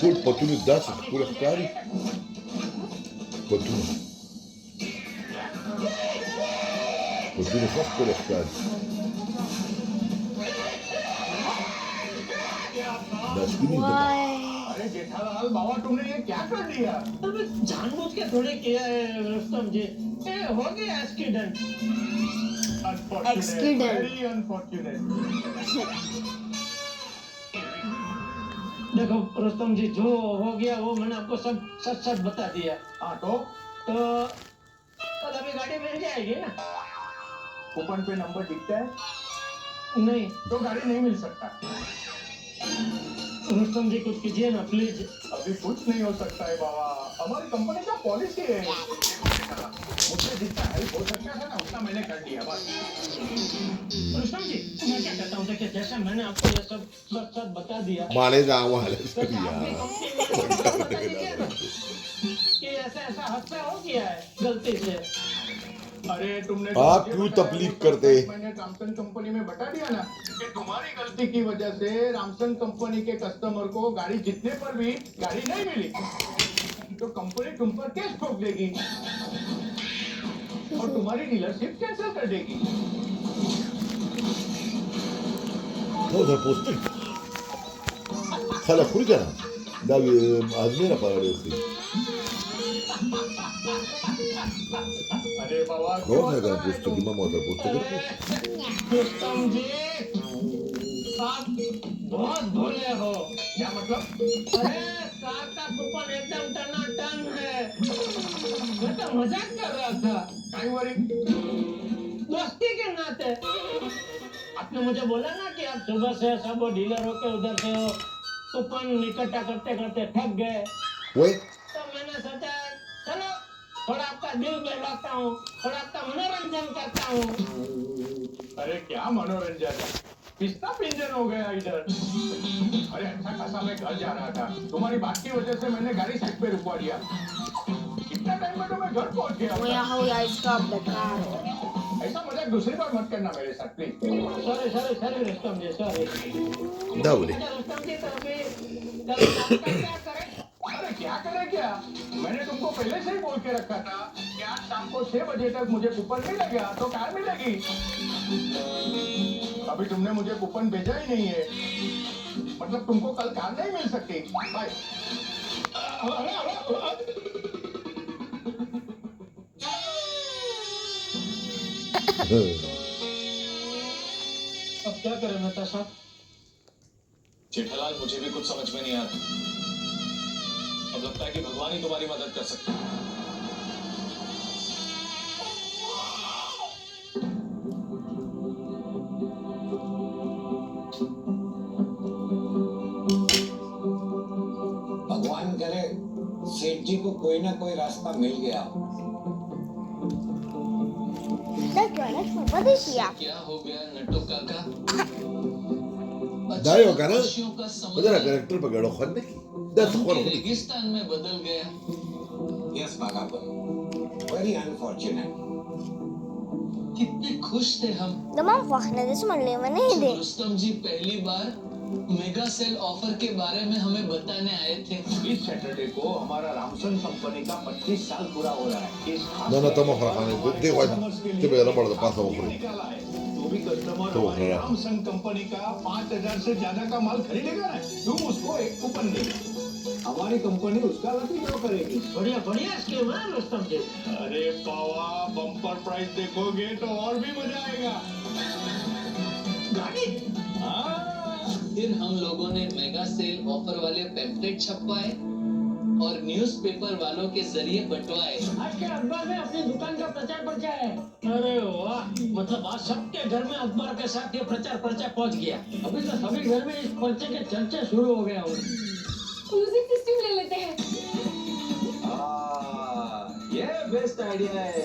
colpa tu mi dați cu răftari? Pătune. Pătune fac cu răftari. Dar știi minte, अरे जेठालाल बाबा, तुमने ये क्या कर दिया? अबे जानबूझ के थोड़े किया है रुस्तम जी। ये हो गया accident. Unfortunate, Accident. Very unfortunate. देखो रुस्तम जी, जो हो गया वो मैंने आपको सब सच सच बता दिया। हाँ तो तो कल अभी गाड़ी मिल जाएगी ना? कूपन पे नंबर दिखता है नहीं तो गाड़ी नहीं मिल सकता। रुस्तम जी कुछ कीजिए ना प्लीज। अभी कुछ नहीं हो सकता है बाबा, हमारी कंपनी का पॉलिसी है। मुझे जितना हेल्प हो सकता था ना उतना मैंने कर दिया बस। रुस्तम जी, मैं क्या कहता हूँ देखिए, जैसे मैंने आपको ये सब सच सच बता दिया, माने जावा आले वैसे आप भी या. कंपनी में बता दीजिए ना कि ऐसा ऐसा हादसा हो गया है गलती से। अरे तुमने आप मुझे क्यों बताया तकलीफ वो करते? मैंने रामसन कंपनी में बता दिया ना कि तुम्हारी गलती की वजह से रामसन कंपनी के कस्टमर को गाड़ी जीतने पर भी गाड़ी नहीं मिली, तो कंपनी तुम पर केस ठोक देगी और तुम्हारी डीलरशिप कैंसिल कर देगी। हो da postul. Hala kurgana. Da azmira parale होती. अरे बाबा, Kod ne da postul, imamo da postul. Rustam जी, आप बहुत भोले हो। क्या मतलब? अरे कार का कूपन एकदम टनाटन है। मैं तो मजाक कर रहा था, काई वरी? दोस्ती के नाते। आपने मुझे बोला ना कि आप सुबह से सब डीलर होके उधर से हो कूपन इकट्ठा करते करते थक गए, Oi, तो मैंने सोचा चलो थोड़ा आपका दिल बहलाता हूँ, थोड़ा आपका मनोरंजन करता हूँ। अरे क्या मनोरंजन, पिस्ता पिंजन हो गया इधर। अरे अच्छा खासा मैं घर जा रहा था, तुम्हारी बात की वजह से मैंने गाड़ी साइड पे रुकवा दिया। कितना टाइम में तो मैं घर पहुंच गया Kuya होता। Hoya, stop the car. ऐसा मजाक दूसरी बार मत करना मेरे साथ please. Sorry Rustam ji, sorry. da ule. अच्छा रुस्तम जी, तो अभी आपका क्या करें? अरे क्या करे क्या, मैंने तुमको पहले से ही बोल के रखा था कि आज शाम को 6 बजे तक मुझे कूपन मिलेगा तो कार मिलेगी। अभी तुमने मुझे कूपन भेजा ही नहीं है, मतलब तुमको कल कार नहीं मिल सकती। बाय। अब क्या करें मेहता साहब? जेठालाल, मुझे भी कुछ समझ में नहीं आता। अब लगता है कि भगवान ही तुम्हारी मदद कर सकता है। भगवान करे सेठ जी को कोई ना कोई रास्ता मिल गया। The product Supadishiya. क्या हो गया नट्टू काका? Da eu cara. खुशियों का Udah समुद्र karakter pagano khonne ki. Da के khon. रेगिस्तान में बदल गया। Yes Bhagapur, very unfortunate. कितने खुश थे हम Naman, wak na din suman leman na जब hindi. रुस्तम जी पहली बार मेगा सेल ऑफर के बारे में हमें बताने आए थे। इस सैटरडे को हमारा रामसन कंपनी का 25 साल पूरा हो रहा है। इस खास No, no, estamos मौके पर trabajando. हमारे Digo, customers के te लिए voy a dar por de एक paso, ऑफर hombre. निकाला है। जो भी कस्टमर तो हमारे खरा। रामसन कंपनी का 5000 से ज्यादा का माल खरीदेगा ना, तुम उसको एक कूपन देगा। हमारी कंपनी उसका लकी ड्रॉ करेगी। बढ़िया बढ़िया स्कीम है रुस्तम जी। अरे पावा, बम्पर प्राइस देखोगे तो और भी मजा आएगा। गाड़ी हाँ, फिर हम लोगों ने मेगा सेल ऑफर वाले पैम्पलेट छपवाए और न्यूज़पेपर वालों के जरिए बंटवाए। आज के अखबार में अपनी दुकान का प्रचार प्रचार है। अरे वाह, मतलब आज सबके घर में अखबार के साथ ये प्रचार प्रचार पहुंच गया। अभी तो सभी घर में इस पर्चे के चर्चा शुरू हो गया होगा। म्यूजिक सिस्टम ले लेते हैं। ये बेस्ट आइडिया है।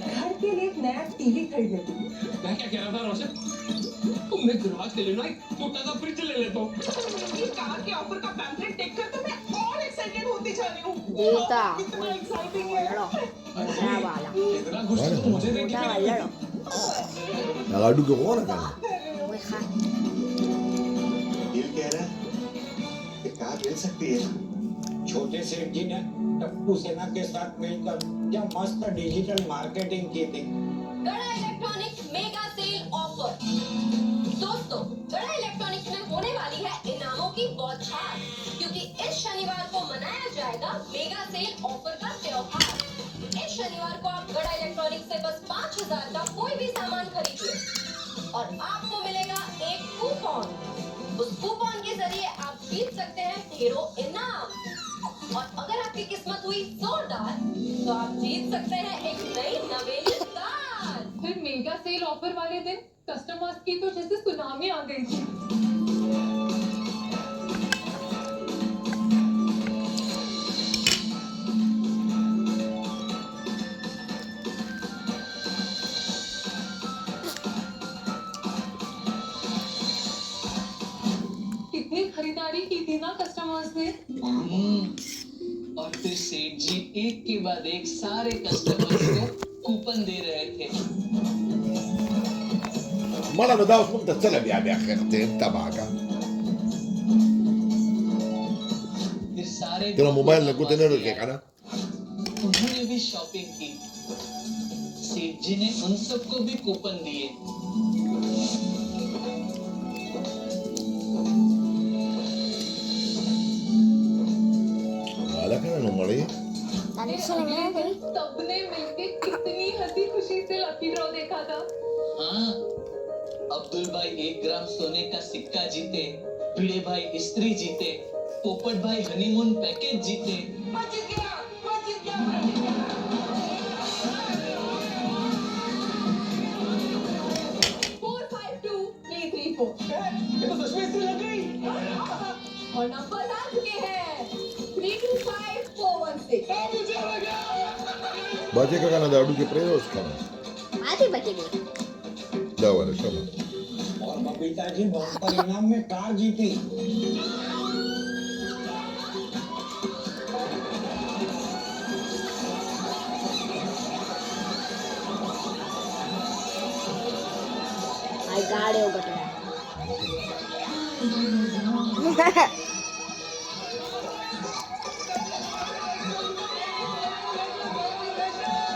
घर के लिए एक नया टीवी खरीद लेती हूँ। मैं क्या कह रहा था रोशन? मैं दरवाज के लिए ना एक छोटा सा फ्रिज ले लेता हूँ। ये कार के ऑफर का पैम्फलेट देखकर तो मैं और एक्साइटेड होती जा रही हूँ। Dita. कितना एक्साइटिंग है। Wala, wala. इतना खुश तो मुझे देख के Wala, wala. Nagadu ko na ka. Uy, ha. दिल कह रहा है कि कार मिल सकती है। छोटे सेठ जी ने टप्पू सेना के साथ मिलकर क्या मस्त डिजिटल मार्केटिंग की थी। गड़ा इलेक्ट्रॉनिक्स मेगा सेल ऑफर। दोस्तों, गड़ा इलेक्ट्रॉनिक्स में होने वाली है इनामों की बौछार, क्योंकि इस शनिवार को मनाया जाएगा मेगा सेल ऑफर का त्योहार। इस शनिवार को आप गड़ा इलेक्ट्रॉनिक्स से बस 5000 का कोई भी सामान खरीदिए और आपको मिलेगा एक कूपन। उस कूपन के जरिए आप जीत सकते हैं ढेरों इनाम, और अगर आपकी किस्मत हुई जोरदार तो आप जीत सकते हैं एक नई नवेली कार। फिर मेगा सेल ऑफर वाले दिन कस्टमर्स की तो जैसे सुनामी आ गई थी। कितनी खरीदारी की थी ना कस्टमर्स ने। और फिर सेठ जी एक के बाद एक सारे कस्टमर्स को कूपन दे रहे थे। Mala me daos punta tsala biya biya khairtin tabaga. फिर सारे Tira mobile na ko tinero ke kana. उन्होंने भी शॉपिंग की। सेठ जी ने उन सबको भी कूपन दिए। Wala ka na nung mali. Dati फिर siya अगले naman दिन eh. सबने मिलके कितनी हंसी खुशी से लकी ड्रॉ देखा था। हाँ, अब्दुल भाई 1 ग्राम सोने का सिक्का जीते, भिड़े भाई स्त्री जीते, पोपट भाई हनीमून पैकेज जीते। 452334। ये तो सच में इससे लग गई। और नंबर आ चुके हैं 325416। Bache ka kana da adu ke preyos kana. Ate ba kini? Da wala shama. और बबीता जी बम्पर इनाम में कार जीती। Ay, gari o gato.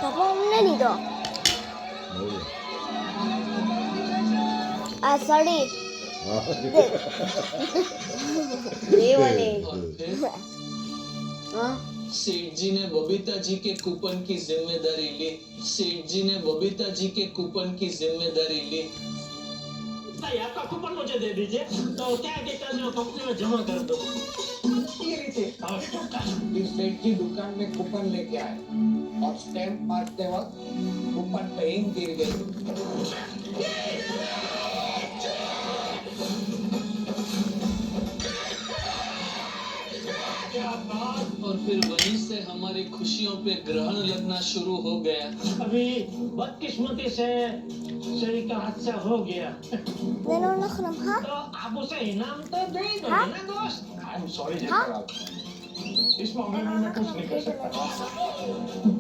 Tapos na dito. Ah, sorry. Iwan eh. और फिर Huh? सेठ जी ने बबीता जी के कूपन की जिम्मेदारी ली। सेठ जी ने बबीता जी के कूपन की जिम्मेदारी ली। भाई आपका कूपन मुझे दे दीजिए, तो क्या है कि कल मैं कंपनी में जमा कर दूँ। ये लीजिए। फिर सेठ जी दुकान में कूपन लेके आए और स्टैम्प मारते वक्त कूपन पे इंक गिर गई। और फिर वहीं से हमारी खुशियों पे ग्रहण लगना शुरू हो गया। अभी बदकिस्मती से शरीर का हादसा हो गया, Meron ako ng ha? तो आप उसे इनाम तो दे ही दोगे ना दोस्त। आई एम सॉरी हाँ? जेकर इस मामले में मैं कुछ नहीं कर सकता।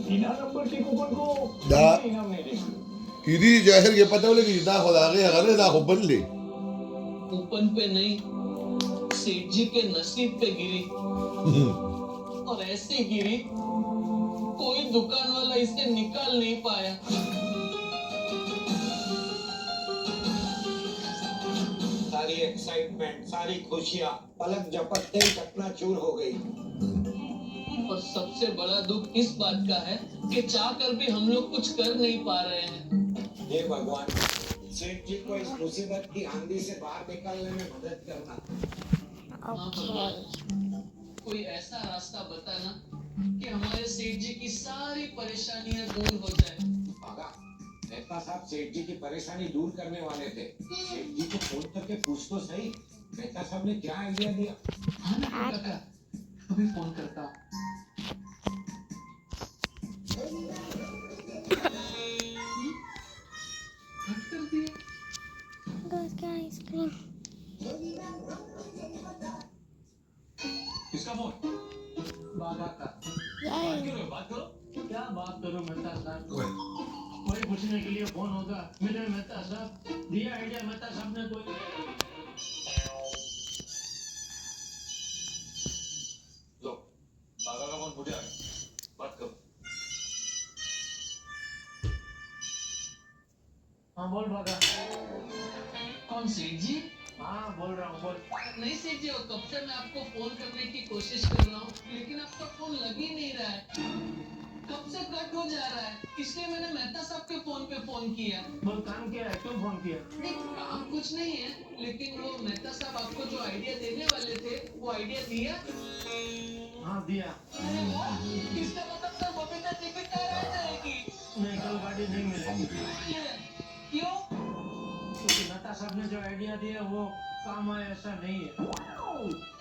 बिना नंबर के कूपन को दा इनाम नहीं देंगे। idi jahir ke pata wala ki da khoda ge hare da khobban le coupon पे नहीं, सेठ जी के नसीब पे गिरी। और ऐसे गिरी, कोई दुकान वाला इसे निकाल नहीं पाया। सारी एक्साइटमेंट, सारी खुशियाँ पलक झपकते ही चकनाचूर हो गई। और सबसे बड़ा दुख इस बात का है कि चाह कर भी हम लोग कुछ कर नहीं पा रहे हैं। हे भगवान, सेठ जी को इस मुसीबत की आंधी से बाहर निकलने में मदद करना। Okay. कोई ऐसा रास्ता बताना कि हमारे सेठ जी की सारी परेशानियां दूर हो जाए। भागा, मेहता साहब सेठ जी की परेशानी दूर करने वाले थे। सेठ जी को फोन करके पूछ तो सही, मेहता साहब ने क्या आइडिया दिया। हाँ ना काका, अभी फोन करता हूँ। कट कर दिया। Guys, guys, green. किसका फोन? बाबा का। Yay. बात करो। क्या बात करो मेहता साहब? ओए कोई पूछने के लिए फोन होगा। मेरे मेहता साहब दिया आइडिया मेहता साहब ने कोई। लो, बाबा का फोन मुझे आ गया। बात करो। हाँ बोल बाबा। कौन सेठ जी? हाँ बोल रहा हूँ बोल। नहीं सेठ जी, और कब से मैं आपको फोन करने की कोशिश कर रहा हूँ, लेकिन आपका फोन लग ही नहीं रहा है। कब से कट हो जा रहा है, इसलिए मैंने मेहता साहब के फोन पे फोन किया। बोल काम क्या है? क्यों फोन किया? नहीं, काम कुछ नहीं है, लेकिन वो मेहता साहब आपको जो आइडिया देने वाले थे, वो आइडिया दिया। हाँ दिया। इसका मतलब सर बबीता जी की कार आ जाएगी। नहीं कल गाड़ी नहीं मिलेगी। क्यों? क्योंकि मेहता साहब ने जो आइडिया दिया वो काम आए ऐसा नहीं है।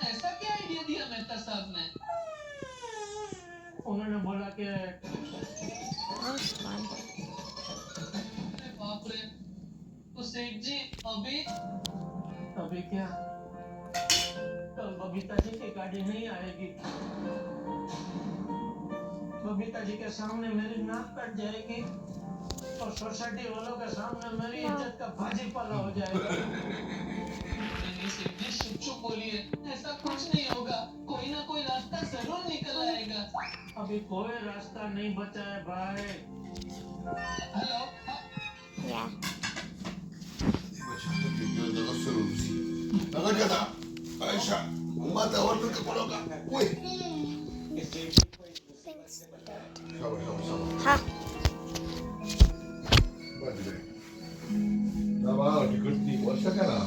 ऐसा क्या आइडिया दिया मेहता साहब ने? उन्होंने बोला कि That's fun. अरे बाप रे, तो सेठ जी अभी क्या कल बबीता जी की गाड़ी नहीं आएगी। बबीता जी के सामने मेरी नाक कट जाएगी और सोसाइटी वालों के सामने मेरी इज्जत का बाजीपाला हो जाएगा। नहीं सेठ जी, चुप बोलिए, ऐसा कुछ नहीं होगा, कोई ना कोई रास्ता जरूर निकल आएगा। अभी कोई रास्ता नहीं बचा है भाई। Hello, Yeah. Agad kata Aisha mata warna ke poloka weh Thanks. sama Ha. Bagi deh nama dikerti wasa kana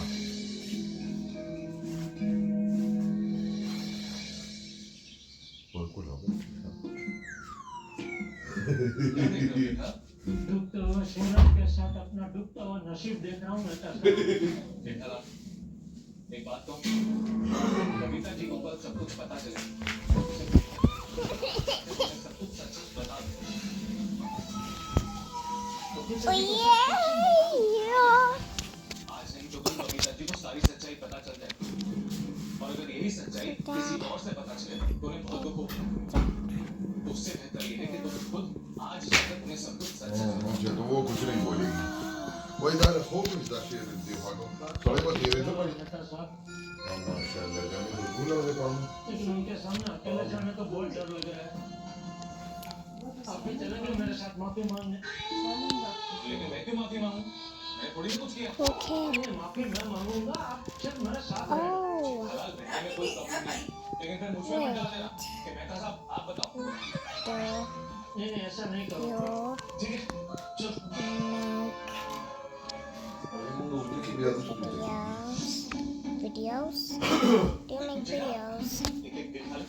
Boleh apa? डूबते हुए सूरज के साथ अपना डूबता हुआ नसीब देख रहा हूँ मेहता साहब। जेठालाल, एक बात कहूँ, कविता जी को कल सब कुछ पता चले, सब कुछ सच बता दो। Oh yeah. आज नहीं तो कल कविता जी को सारी सच्चाई पता चल जाएगी। और अगर यही सच्चाई किसी और से पता चले तो उन्हें बहुत दुख होगा। तो उससे बेहतर ये है कि तुम खुद आज जाकर उन्हें सब कुछ सच सच बताओ। Macam tu aku sering boleh. Woi dah hope is dah share di wago. Soalnya kau dia itu kan. Mehta साहब, Masyaallah kami bergula oleh kamu. लेकिन उनके सामने अकेले जाने का बहुत डर लग रहा है। आप भी चलेंगे मेरे साथ माफी मांगने? लेकिन मैं क्यों माफी मांगूं? मैं थोड़ी कुछ किया। Okay. नहीं, माफी मैं मांगूंगा, आप सिर्फ मेरे साथ रहना। Oh. हलाल बहने में कोई प्रॉब्लम नहीं, लेकिन फिर मुझ में मत डाल देना कि मेहता साहब आप बताओ। The नहीं नहीं ऐसा नहीं करो। your ठीक है, चलो। videos. Do you make videos? एक एक दिन हल।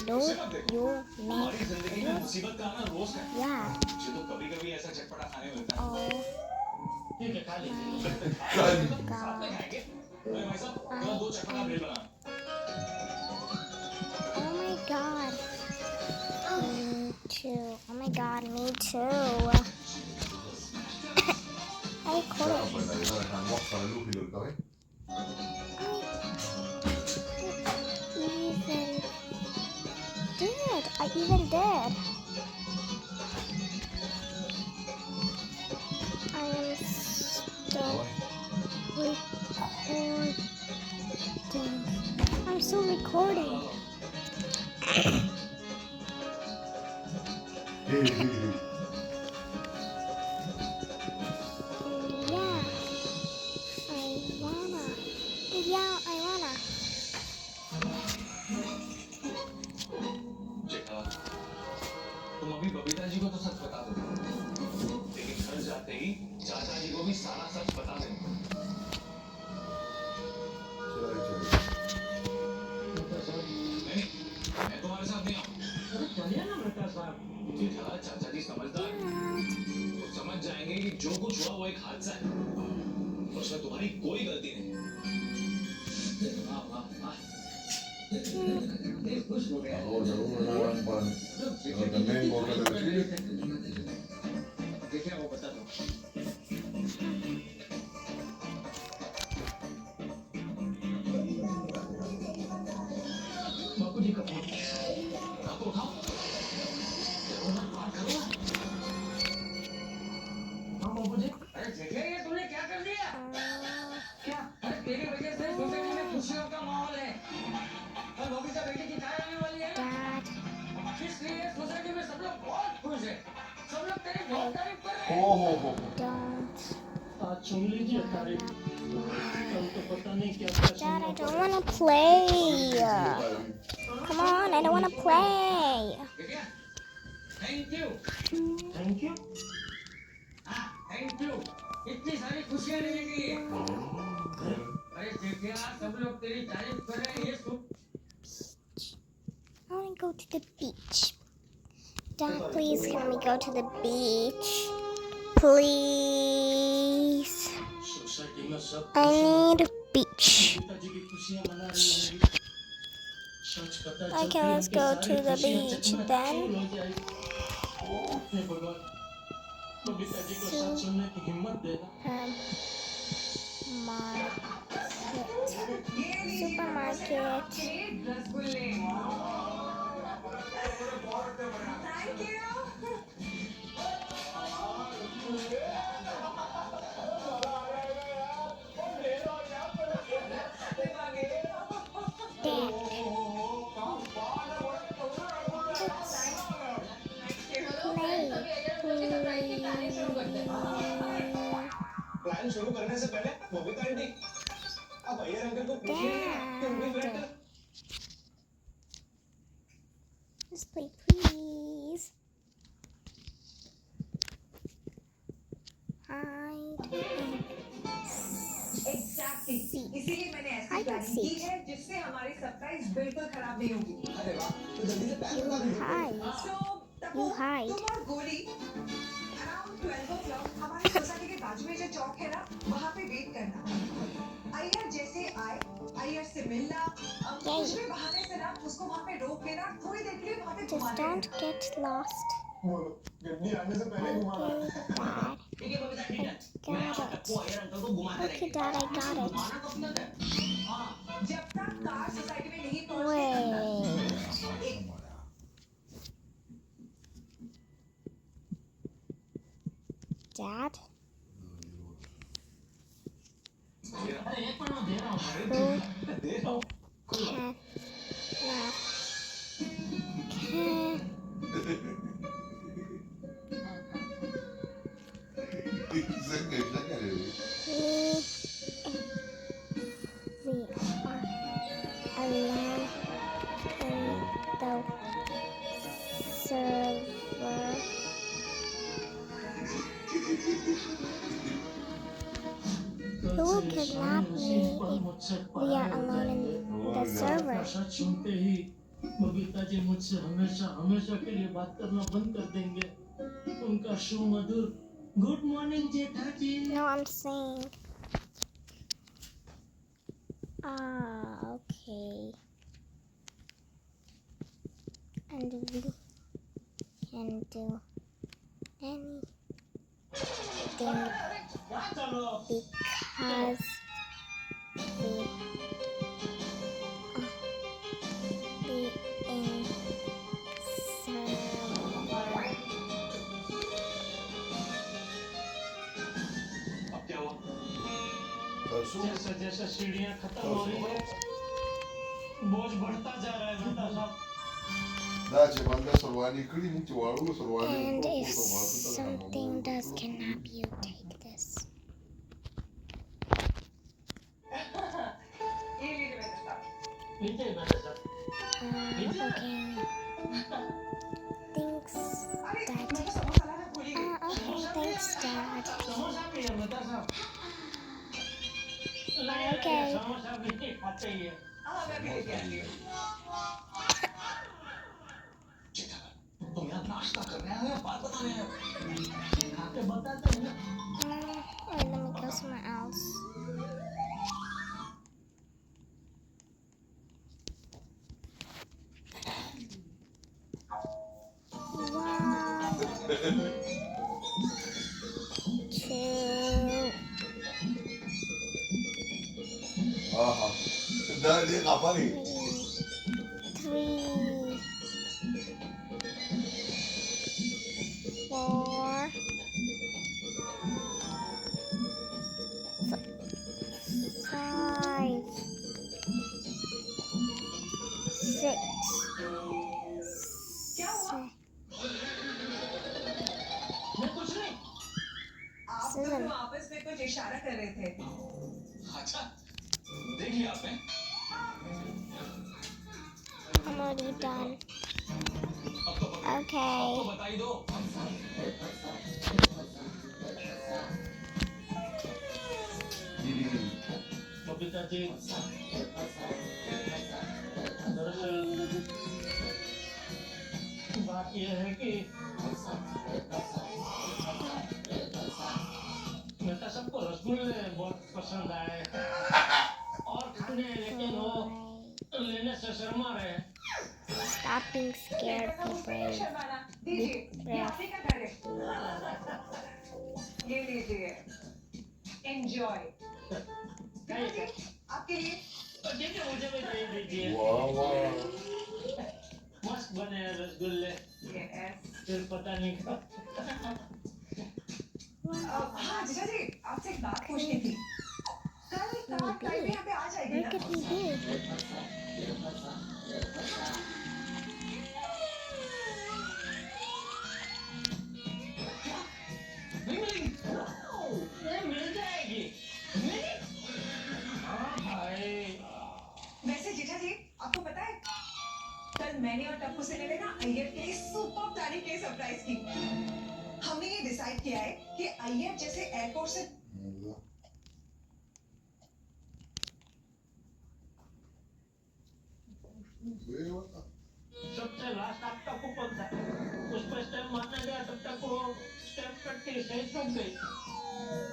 Do you हमारी make? जिंदगी में मुसीबत का आना रोज है। Yeah. मुझे तो कभी-कभी ऐसा चटपटा खाने मिलता है। Oh ठीक है खा लीजिए। साथ में खाएंगे। अरे भाई साहब, चलो दो चटपटा ब्रेड बना। Oh my god. Me too. Oh my god, me too. I caught it. Apa dah dah hangok kalau lu hidup kau eh. Ethan. I even did. I am still recording. I'm still recording. Yeah, I wanna. जेठा, तुम अभी बबीता जी को तो सच बता दो, लेकिन घर जाते ही चाचा जी को भी सारा सच बता देना। नहीं, मैं तुम्हारे साथ नहीं आऊँ। अरे चलिए ना मेहता साहब। जेठा, चाचा जी समझदार हैं। वो समझ जाएंगे कि जो कुछ हुआ वो एक हादसा है, उसमें तुम्हारी कोई गलती नहीं। वाह वाह वाह। खुश हो गया। देखिए वो बता दो। बापू जी का फोन। आपको उठाओ। बात करो। हाँ बापू जी। अरे देखिए ये तूने क्या कर दिया? क्या? अरे तेरी वजह से सोसाइटी में खुशियों का माहौल है। और बबीता बेटी की कार आने वाली है। इसलिए सोसाइटी में सब लोग बहुत खुश हैं। सब लोग तेरी बहुत तारीफ कर रहे हैं। आज सुन लीजिए तारीफ। कल तो पता नहीं क्या क्या Dad, I don't want to play. Come on, I don't want to play. Thank you. Thank you. हाँ, थैंक यू। इतनी सारी खुशियाँ लेने के लिए। अरे देखिए सब लोग तेरी तारीफ कर रहे हैं ये सुन। I want to go to the beach. Dad, please, can we go to the beach? Please. Society में सब I need a beach. पिताजी की खुशियाँ मना रही होंगी। सच पता Okay, चलती है let's कि go सारी to the खुशियाँ beach चकनाचूर then. हो जाएगी। हे भगवान, बबीता जी को सच सुनने की हिम्मत देना। Supermarket. रसगुल्ले थैंक यू प्लान शुरू करने से पहले बबीता आंटी, आप अय्यर अंकल को पूछिए कि उनकी फ्लाइट का Just play, please. Hide exactly इसीलिए मैंने ऐसी I can प्लानिंग see. की है जिससे हमारी सरप्राइज बिल्कुल खराब नहीं होगी अरे वाह, तो जल्दी से प्लान बता दीजिए। hide. So You hide. तुम और गोली अराउंड 12 o'clock हमारी सोसाइटी के बाजू में जो चौक है ना वहाँ पे वेट करना अय्यर जैसे आए अय्यर से मिलना कुछ भी बहाने से ना उसको वहाँ पे रोक लेना थोड़ी देर के लिए वहाँ पे Just घुमाने don't get lost. बोलो, गड्डी आने से पहले घुमाना। Okay, Dad. ठीक है बबीता ठीक है। Got मैं it. आपको अय्यर अंकल को घुमाते Okay, रहेंगे। Dad, I got it. घुमाना कब तक है? हाँ। जब तक कार सोसाइटी में नहीं पहुँचती Wait. Dad? अरे एक मिनट में दे रहा हूँ। दे दो। Who will kidnap me if we are alone in the server? सच सुनते ही बबीता जी मुझसे हमेशा हमेशा के लिए बात करना बंद कर देंगे। उनका सुमधुर good morning Jetha ji. No, I'm saying. Okay. And we can do anything because we be जैसे जैसे सीढ़ियां खत्म हो रही है बोझ बढ़ता जा रहा है बेटा साहब ना ce banda sarwani kiri muke waru sarwani And ko if ko masu tana something does kidnap you, take this. ये लीजिए मेरे साथ नीचे बेटा साहब Okay. Thanks, अरे Dad. मैं तो समोसा लाना भूल ही गई Okay, thanks, Dad. समोसा भी है बेटा साहब Okay. समोसा भी खाते ही है हाँ मैं भी लेके आती हूँ तुम यहाँ नाश्ता करने आए हो या बात बताने आए हो खा के बताते हैं ना Wait, let me go somewhere else. One, two, aha da ne kafa ne three, 4, 5, 6, क्या हुआ? 7. मैं कुछ नहीं आप दोनों आपस में कुछ इशारा कर रहे थे अच्छा देख लिया आपने I'm already done. अब तो Okay. बताई दो बबीता जी दरअसल बात यह है कि बेटा सबको रसगुल्ले बहुत पसंद आए और खाने लेकिन वो लेने से शर्मा रहे Stop being scared, be brave. शर्माना दीजिए ये आपने क्या कर ये लीजिए एंजॉय जी आपके लिए तो ठीक है मुझे भी दे दीजिए वाह वाह मस्त बने हैं रसगुल्ले यस फिर पता नहीं कब हाँ जीजा जी आपसे एक बात पूछनी थी कल कार ड्राइव यहाँ पे आ जाएगी Look ना at me do. नहीं मिलेगी नहीं मिल जाएगी नहीं हाँ भाई वैसे जीजा जी आपको पता है कल मैंने और टप्पू से मिले ना अय्यर के लिए सुपर प्लानिंग के सरप्राइज की हमने ये डिसाइड किया है कि अय्यर जैसे एयरपोर्ट से सबसे लास्ट आपका कूपन था उस पर स्टैम्प मारने गया तब तक वो स्टैम्प कट की सही छूट गई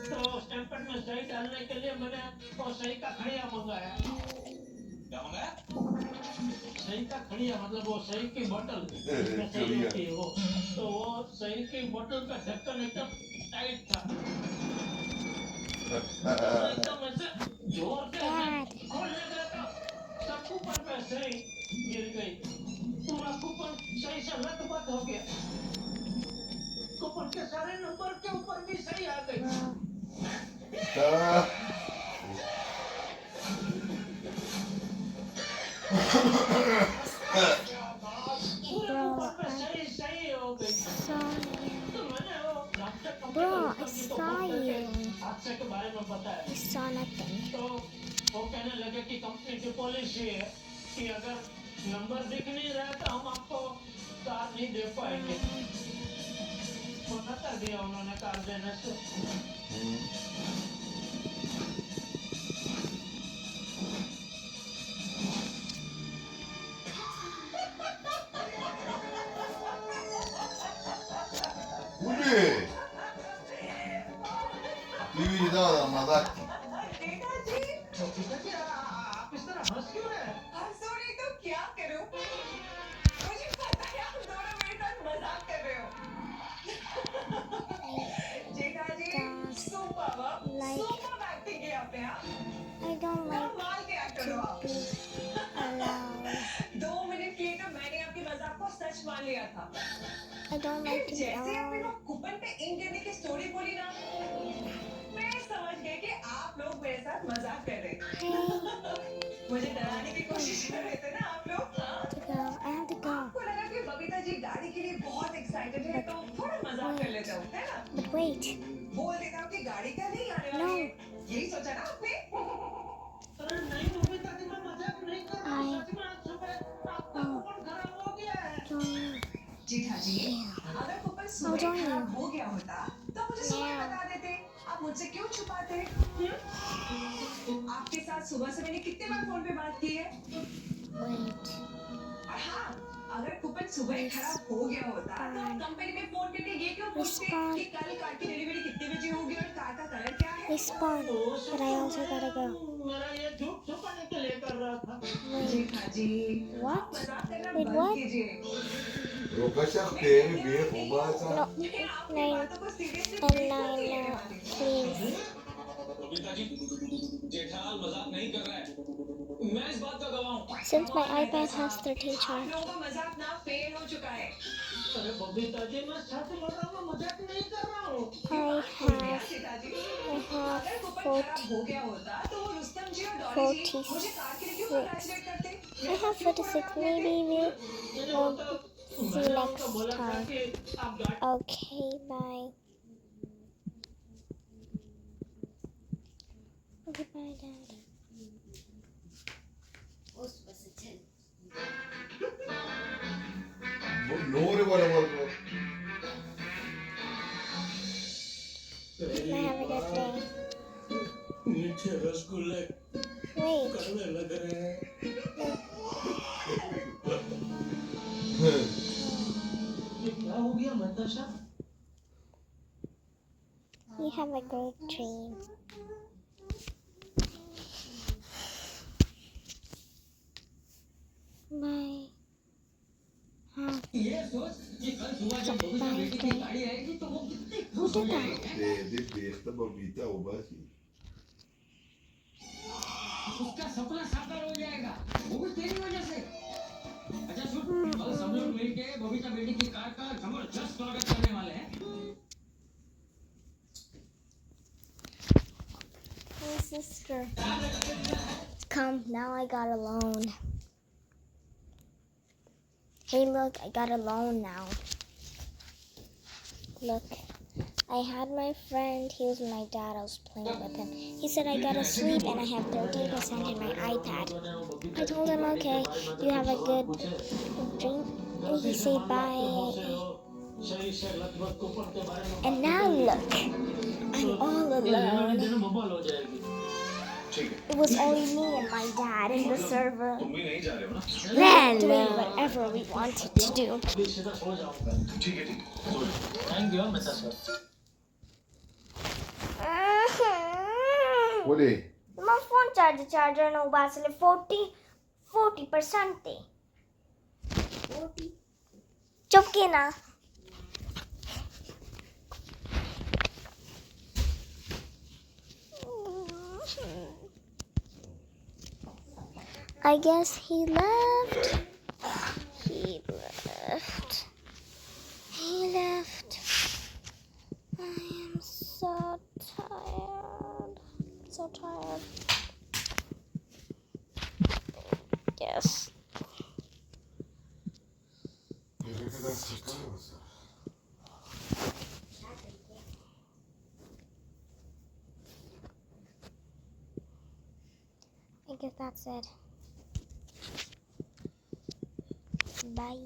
तो स्टैम्प कट में सही डालने के लिए मैंने वो सही का खड़िया मंगाया क्या मंगाया सही का खड़िया मतलब वो सही की बोतल जिसमें सही होती है वो तो वो सही की बोतल का ढक्कन एकदम टाइट था तो एकदम ऐसे जोर से ऐसे खोलने गया था सब कूपन पे सही गिर गई पूरा कूपन सही से लटपट हो गया कूपन के सारे नंबर के ऊपर भी सही आ गई पूरे कूपन पे सही सही हो गई Saw you. तो मैंने वो रामचक Bro, कंपनी I को saw फोन करके you. हादसे के बारे में बताया I saw nothing. तो वो कहने लगे कि कंपनी की पॉलिसी है कि अगर नंबर दिख नहीं रहा तो हम आपको कार नहीं दे पाएंगे मना कर दिया उन्होंने कार देने से Uli! TV da Madaki. बेटा जी तो पिताजी आप इस तरह हंस क्यों रहे हैं हंसो नहीं तो क्या करूं मुझे पता है आप दोनों मेरे साथ मजाक कर रहे हो जेठा जी सुपर एक्टिंग की आपने हाँ I don't like कमाल के एक्टर हो आप to be alone. 2 मिनट के लिए तो मैंने आपकी मजाक को सच मान लिया था I don't like to be जैसे आपने alone. वो कूपन पे इन करने की स्टोरी बोली ना मैं समझ समझ गए कि आप लोग मेरे साथ मजाक कर रहे थे। Hey, मुझे डराने की कोशिश कर रहे थे ना आप लोग, हाँ? I have to go. आपको लगा कि बबीता जी गाड़ी के लिए बहुत एक्साइटेड है, तो थोड़ा मजाक कर लेता हूँ, है ना? But wait. बोल देता हूँ कि गाड़ी का नहीं आने No. वाली है। यही सोचा ना आपने? अरे नहीं बबीता जी, मैं मजाक नहीं कर रहा हूँ। I सच में आज सुबह आपका कूपन खराब हो गया है। don't. जीठा जी, अगर कूपन I'll सुबह join you. खराब हो गया होता, तो मुझे सुबह Yeah. बता देते। आप मुझसे क्यों छुपाते? आपके साथ सुबह से मैंने कितने बार फोन पे बात की है? Wait. और हाँ, अगर कूपन सुबह खराब हो गया होता, तो आप कंपनी में फोन करके ये क्यों पूछते कि कल कार की डिलीवरी कितने बजे होगी और कार का कलर क्या है? Respawn. But I also gotta go. मेरा ये झूठ छुपाने के लिए कर रहा था। Wait. जीठा ji, What? आप मजाक करना Wait, बंद what? कीजिए। Rogasha tem ver fumaça. No. मैं आपकी 9 बातों को सीरियसली and बिल्कुल 9 नहीं लेने now. वाली। Please. बबीता जी, जेठालाल मजाक नहीं कर रहा है। मैं इस बात का गवाह हूँ। Since my iPad has 13 आप charge. लोगों का मजाक ना फेल हो चुका है। अरे बबीता जी, मैं सच बोल रहा हूँ, मैं मजाक नहीं कर रहा हूँ। सीता जी, I have अगर कूपन 40. खराब हो गया होता, तो वो रुस्तम जी और डॉली जी मुझे कार के लिए क्यों 46. कंग्रेचुलेट करते? I have 46. Maybe we'll see मैंने next उनको बोला था time. कि आप गाड़ी Okay, bye. Okay, bye, Dad. Nore barabar. Bye, have a good day. मीठे रसगुल्ले Wait. कड़वे लग रहे हैं। ये क्या हो गया Natasha? You have a great dream. Bye. Have ये सोच कि कल सुबह जब बबीता बेटी की गाड़ी आएगी तो वो कितनी खुश हो जाएगी। De besta babita o basi. उसका सपना साकार हो जाएगा, वो भी तेरी वजह से। अच्छा सुन, कल सब लोग मिलके बबीता बेटी की कार का जबरदस्त स्वागत करने वाले हैं। my sister. Come, now I got a loan. Hey, look, I got a loan now. Look, I had my friend, he was my dad, I was playing with him. He said I gotta sleep and I have 13% in my iPad. I told him, okay, you have a good dream. And he said bye. And now look, I'm all alone. It was only me and my dad in the server. तुम भी नहीं जा रहे हो ना? Then doing whatever we wanted to do. ठीक है thank you mister sir. Olhe. My phone charger no basile 40% te. 40. Chup ke na. I guess he left. He left. He left. I am so tired. So tired. Yes. Ele que dá essa casa. I guess that's it. Bye.